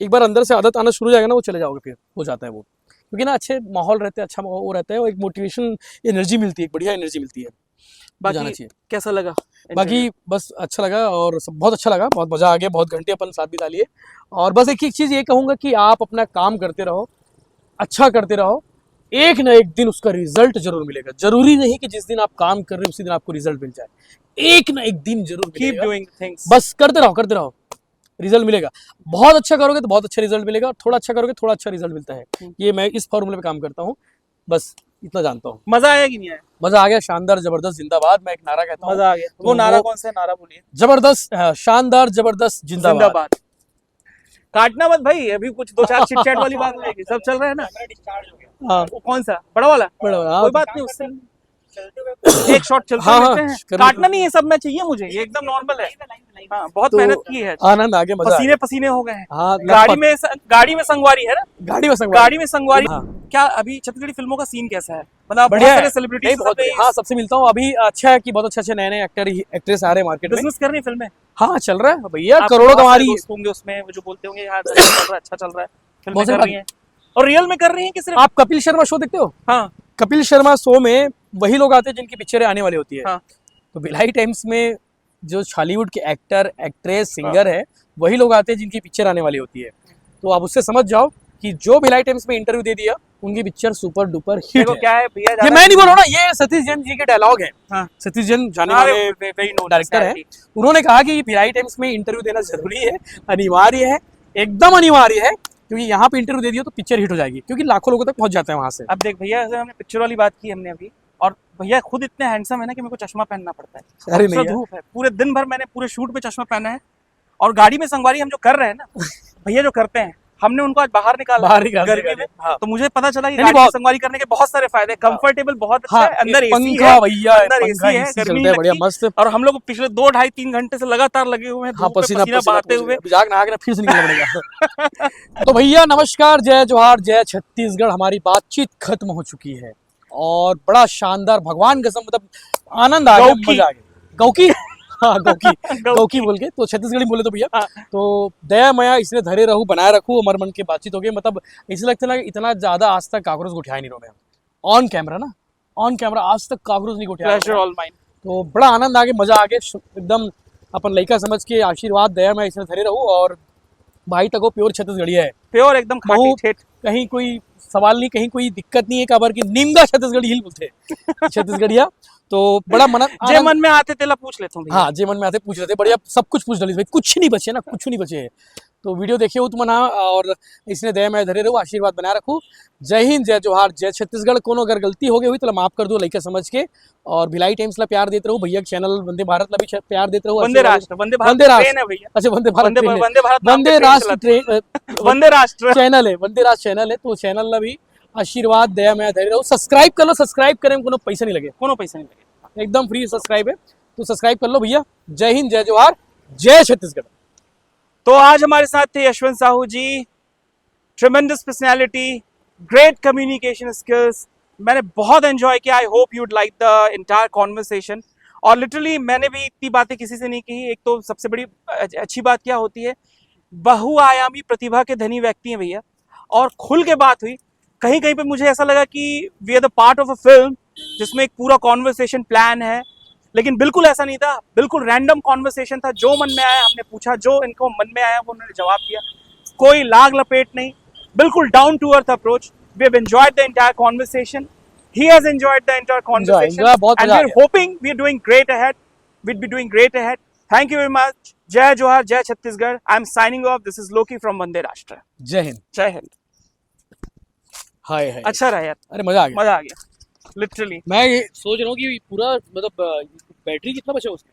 [SPEAKER 1] एक बार अंदर से आदत आना शुरू हो जाएगा ना, वो चले जाओगे, फिर हो जाता है वो, क्योंकि ना अच्छे माहौल रहते हैं, अच्छा वो रहता है, और एक मोटिवेशन एनर्जी मिलती है, एक बढ़िया एनर्जी मिलती है।
[SPEAKER 2] बाकी चाहिए। कैसा लगा?
[SPEAKER 1] बाकी बस अच्छा लगा, और सब बहुत अच्छा लगा, बहुत मजा आ गया, बहुत घंटे अपन साथ बिता लिए। और बस एक चीज़ ये कहूँगा कि आप अपना काम करते रहो, अच्छा करते रहो, एक ना एक दिन उसका रिजल्ट जरूर मिलेगा। जरूरी नहीं कि जिस दिन आप काम कर रहे हो उसी दिन आपको रिजल्ट मिल जाए, एक ना एक दिन जरूर
[SPEAKER 2] कीप
[SPEAKER 1] मिलेगा।
[SPEAKER 2] Doing things.
[SPEAKER 1] बस करते रहो, रिजल्ट मिलेगा। बहुत अच्छा करोगे तो बहुत अच्छा रिजल्ट मिलेगा, और थोड़ा अच्छा करोगे थोड़ा अच्छा रिजल्ट मिलता है। ये मैं इस फॉर्मूले पे काम करता हूँ, बस इतना जानता हूँ।
[SPEAKER 2] मजा आया कि नहीं आया?
[SPEAKER 1] मजा आ गया, शानदार जबरदस्त जिंदाबाद, मैं एक नारा कहता हूँ।
[SPEAKER 2] मजा आ गया।
[SPEAKER 1] तो
[SPEAKER 2] वो नारा
[SPEAKER 1] वो-
[SPEAKER 2] कौन सा है? नारा बोलिए।
[SPEAKER 1] जबरदस्त, शानदार जबरदस्त जिंदाबाद।
[SPEAKER 2] जिंदाबाद। काटना मत भाई, अभी कुछ 2-4 चिट चैट वाली बात होगी। सब चल रहा है ना?
[SPEAKER 3] डिस्चार्ज हो गया
[SPEAKER 1] हाँ
[SPEAKER 2] वो कौन सा बड़ा वाला?
[SPEAKER 1] बड़ा बड़ा,
[SPEAKER 2] कोई बात नहीं, उससे
[SPEAKER 3] चलते हुए
[SPEAKER 2] एक शॉट चलते
[SPEAKER 1] हाँ,
[SPEAKER 2] रहते
[SPEAKER 1] हाँ,
[SPEAKER 2] हैं।
[SPEAKER 1] कर
[SPEAKER 2] काटना
[SPEAKER 1] लो।
[SPEAKER 2] नहीं है, सब में चाहिए मुझे, ये एकदम नॉर्मल है। हाँ, बहुत
[SPEAKER 1] तो
[SPEAKER 2] मेहनत की है।
[SPEAKER 1] आनंद आ गया, मजा आ
[SPEAKER 2] पसीने
[SPEAKER 1] गया।
[SPEAKER 2] पसीने हो गए हैं।
[SPEAKER 1] हाँ,
[SPEAKER 2] गाड़ी में संगवारी है ना?
[SPEAKER 1] गाड़ी में संगवारी।
[SPEAKER 2] गाड़ी में संगवारी।
[SPEAKER 1] हाँ।
[SPEAKER 2] क्या अभी छत्तीसगढ़ी फिल्मों का सीन कैसा है? मतलब
[SPEAKER 1] बढ़िया
[SPEAKER 2] बहुत
[SPEAKER 1] है।
[SPEAKER 2] सारे सेलिब्रिटीज
[SPEAKER 1] नहीं, बहुत बढ़िया। हाँ, सबसे मिलता हूँ अभी। अच्छा है कि बहुत अच्छे नए एक्टर एक्ट्रेस आ रहे हैं मार्केट में।
[SPEAKER 2] बिजनेस कर रही है फिल्में।
[SPEAKER 1] हाँ चल रहा है भैया,
[SPEAKER 2] आपके
[SPEAKER 1] करोड़ों
[SPEAKER 2] बहुत सारे
[SPEAKER 1] कमा रही है।
[SPEAKER 2] दोस्त होंगे उसमें, वो जो बोलते होंगे यार अच्छा चल रहा है, अच्छा चल रहा है। फिल्में
[SPEAKER 1] बहुत
[SPEAKER 2] कर
[SPEAKER 1] सारे
[SPEAKER 2] रही हैं और रियल में कर रही हैं कि सिर्फ?
[SPEAKER 1] आप कपिल शर्मा शो देखते हो?
[SPEAKER 2] हाँ
[SPEAKER 1] कपिल शर्मा शो में वही लोग आते हैं जिनकी पिक्चरें आने वाली होती है।
[SPEAKER 2] हाँ।
[SPEAKER 1] तो भिलाई टाइम्स में जो हॉलीवुड के एक्टर एक्ट्रेस सिंगर है वही लोग आते हैं जिनकी पिक्चर आने वाली होती है। तो आप उससे समझ जाओ कि जो भिलाई टाइम्स में इंटरव्यू दे दिया उनकी पिक्चर सुपर डुपर हिट
[SPEAKER 2] देखो
[SPEAKER 1] है।
[SPEAKER 2] क्या है भैया,
[SPEAKER 1] ये
[SPEAKER 2] ज्यादा-
[SPEAKER 1] मैं नहीं बोल रहा हूँ ना, ये सतीश जैन जी के डायलॉग है।
[SPEAKER 2] हाँ।
[SPEAKER 1] सतीश जैन जाने
[SPEAKER 2] अरे,
[SPEAKER 1] वाले
[SPEAKER 2] very known
[SPEAKER 1] डायरेक्टर है।
[SPEAKER 2] personality।
[SPEAKER 1] उन्होंने कहा कि भिलाई टाइम्स में इंटरव्यू देना जरूरी है, अनिवार्य है, एकदम अनिवार्य है, क्योंकि यहाँ पे इंटरव्यू दे दिया तो पिक्चर हिट हो जाएगी, क्योंकि लाखों लोगों तक पहुंच जाते हैं वहां से।
[SPEAKER 2] अब देख भैया, ऐसे हमने पिक्चर वाली बात की हमने अभी, और भैया खुद इतने हैंडसम है ना कि मेरे को चश्मा पहनना पड़ता है।
[SPEAKER 1] अरे
[SPEAKER 2] दूसरा
[SPEAKER 1] नहीं यार।
[SPEAKER 2] धूप है, पूरे दिन भर मैंने पूरे शूट पे चश्मा पहना है। और गाड़ी में संगवारी हम जो कर रहे हैं ना भैया, जो करते हैं, हमने उनको आज बाहर निकाला गर्मी में।
[SPEAKER 1] हाँ।
[SPEAKER 2] तो मुझे पता चला कि
[SPEAKER 1] नहीं,
[SPEAKER 2] गाड़ी में
[SPEAKER 1] बहुत-
[SPEAKER 2] संगवारी करने के बहुत सारे फायदे। कंफर्टेबल बहुत अच्छा
[SPEAKER 1] हाँ,
[SPEAKER 2] है, अंदर एसी
[SPEAKER 1] पंखा
[SPEAKER 2] है
[SPEAKER 1] भैया,
[SPEAKER 2] अंदर
[SPEAKER 1] पंखा
[SPEAKER 2] एसी है,
[SPEAKER 1] AC
[SPEAKER 2] गर्मी
[SPEAKER 1] चलता
[SPEAKER 2] नहीं
[SPEAKER 1] है बढ़िया
[SPEAKER 2] लगती।
[SPEAKER 1] मस्त।
[SPEAKER 2] और हम लोग पिछले 2-2.5-3 घंटे से लगातार लगे हुए हैं
[SPEAKER 1] हाँ,
[SPEAKER 2] धूप में,
[SPEAKER 1] पसीना
[SPEAKER 2] बहाते हुए।
[SPEAKER 1] जाग ना आगे फिर से निकलना पड़ेगा। तो भैया नमस्कार, जय जोहार, जय छत्तीसगढ़। हमारी बातचीत खत्म हो चुकी है और बड़ा शानदार, भगवान कसम, मतलब आनंद आ गया,
[SPEAKER 2] गौकी।
[SPEAKER 1] मजा आ गया। गौकी हाँ गौकी गौकी बोल के तो छत्तीसगढ़ी बोले तो भैया।
[SPEAKER 2] हाँ।
[SPEAKER 1] तो दया मया इसने धरे रहू बनाए रखू, अमर मन की बातचीत हो गई। मतलब ऐसे लगता है ना कि इतना ज्यादा आज तक काकरोच को उठाया नहीं रहो मैं, ऑन कैमरा ना, ऑन कैमरा आज तक काकरोच नहीं उठाया।
[SPEAKER 2] Pleasure all mine.
[SPEAKER 1] तो बड़ा आनंद आ गया, मजा आ गया एकदम। अपन लड़का समझ के आशीर्वाद दया मैं इसने धरे रहूं, और भाई तक वो प्योर छत्तीसगढ़िया है।
[SPEAKER 2] प्योर एकदम खाटी
[SPEAKER 1] महू
[SPEAKER 2] ठेठ।
[SPEAKER 1] कहीं कोई सवाल नहीं, कहीं कोई दिक्कत नहीं है। काबर की निम्दा छत्तीसगढ़ी हिल बोलते हैं छत्तीसगढ़िया। तो बड़ा मन
[SPEAKER 2] जे मन में आते तेला पूछ लेता हूँ भैया।
[SPEAKER 1] हाँ, जे मन में आते पूछ रहे थे, बढ़िया सब कुछ पूछ डाली भाई, कुछ नहीं बचे ना, कुछ नहीं बचे है। तो वीडियो देखिए हो तुम ना, और इसने दया मैं धरे रहो, आशीर्वाद बना रखू। जय हिंद, जय जोहार, जय छत्तीसगढ़। कोनो अगर गलती हो गई हुई तो माफ कर दो लड़का समझ के। और भिलाई टाइम्स ला प्यार देते रहो भैया, चैनल वंदे भारत ला भी प्यार देते रहो।
[SPEAKER 2] वंदे राष्ट्र, वंदे भारत
[SPEAKER 1] वंदे राष्ट्र
[SPEAKER 2] ट्रेन है भैया।
[SPEAKER 1] अच्छा, वंदे भारत
[SPEAKER 2] वंदे
[SPEAKER 1] ट्रेन है।
[SPEAKER 2] वंदे भारत नाम
[SPEAKER 1] वंदे
[SPEAKER 2] के ट्रेन
[SPEAKER 1] राष्ट्र
[SPEAKER 2] चलाते हैं।
[SPEAKER 1] ट्रेन
[SPEAKER 2] वंदे राष्ट्र
[SPEAKER 1] चैनल है, वंदे राष्ट्र चैनल है। तो चैनल ला भी आशीर्वाद दया मैं धरे रहो। सब्सक्राइब कर लो, सब्सक्राइब करें कोनो पैसा नहीं लगे,
[SPEAKER 2] कोनो पैसा नहीं लगे,
[SPEAKER 1] एकदम फ्री सब्सक्राइब है। तो सब्सक्राइब कर लो भैया। जय हिंद, जय जोहार, जय छत्तीसगढ़।
[SPEAKER 2] तो आज हमारे साथ थे Yashwant Sahu ji, tremendous personality, great communication skills. मैंने बहुत एंजॉय किया। I hope you'd like the entire conversation. और लिटरली मैंने भी इतनी बातें किसी से नहीं कही। एक तो सबसे बड़ी अच्छी बात क्या होती है, बहुआयामी प्रतिभा के धनी व्यक्ति हैं भैया, और खुल के बात हुई। कहीं कहीं पे मुझे ऐसा लगा कि we are the part of a film जिसमें एक पूरा कॉन्वर्सेशन प्लान है, लेकिन बिल्कुल ऐसा नहीं था। बिल्कुल रैंडम कॉन्वर्सेशन था, जो मन में आया हमने पूछा, जो इनको मन में आया वो उन्होंने जवाब दिया। कोई लाग लपेट नहीं, बिल्कुल down to earth approach. We have enjoyed the entire conversation, he has enjoyed the entire conversation,
[SPEAKER 1] enjoy, बहुत
[SPEAKER 2] and
[SPEAKER 1] मजा आ
[SPEAKER 2] we're hoping we're doing great ahead. We'll be doing great ahead. Thank you very much. Jai Johar, Jai Chhattisgarh. I'm signing off. This is Loki from Vande Rashtra.
[SPEAKER 1] जय Hind.
[SPEAKER 2] Jai Hind.
[SPEAKER 1] हाय हाय,
[SPEAKER 2] अच्छा रहा यार,
[SPEAKER 1] अरे मजा आ गया।
[SPEAKER 2] मजा आ गया लिटरली।
[SPEAKER 1] मैं ये सोच रहा हूँ कि पूरा मतलब बैटरी कितना बचा उसमें।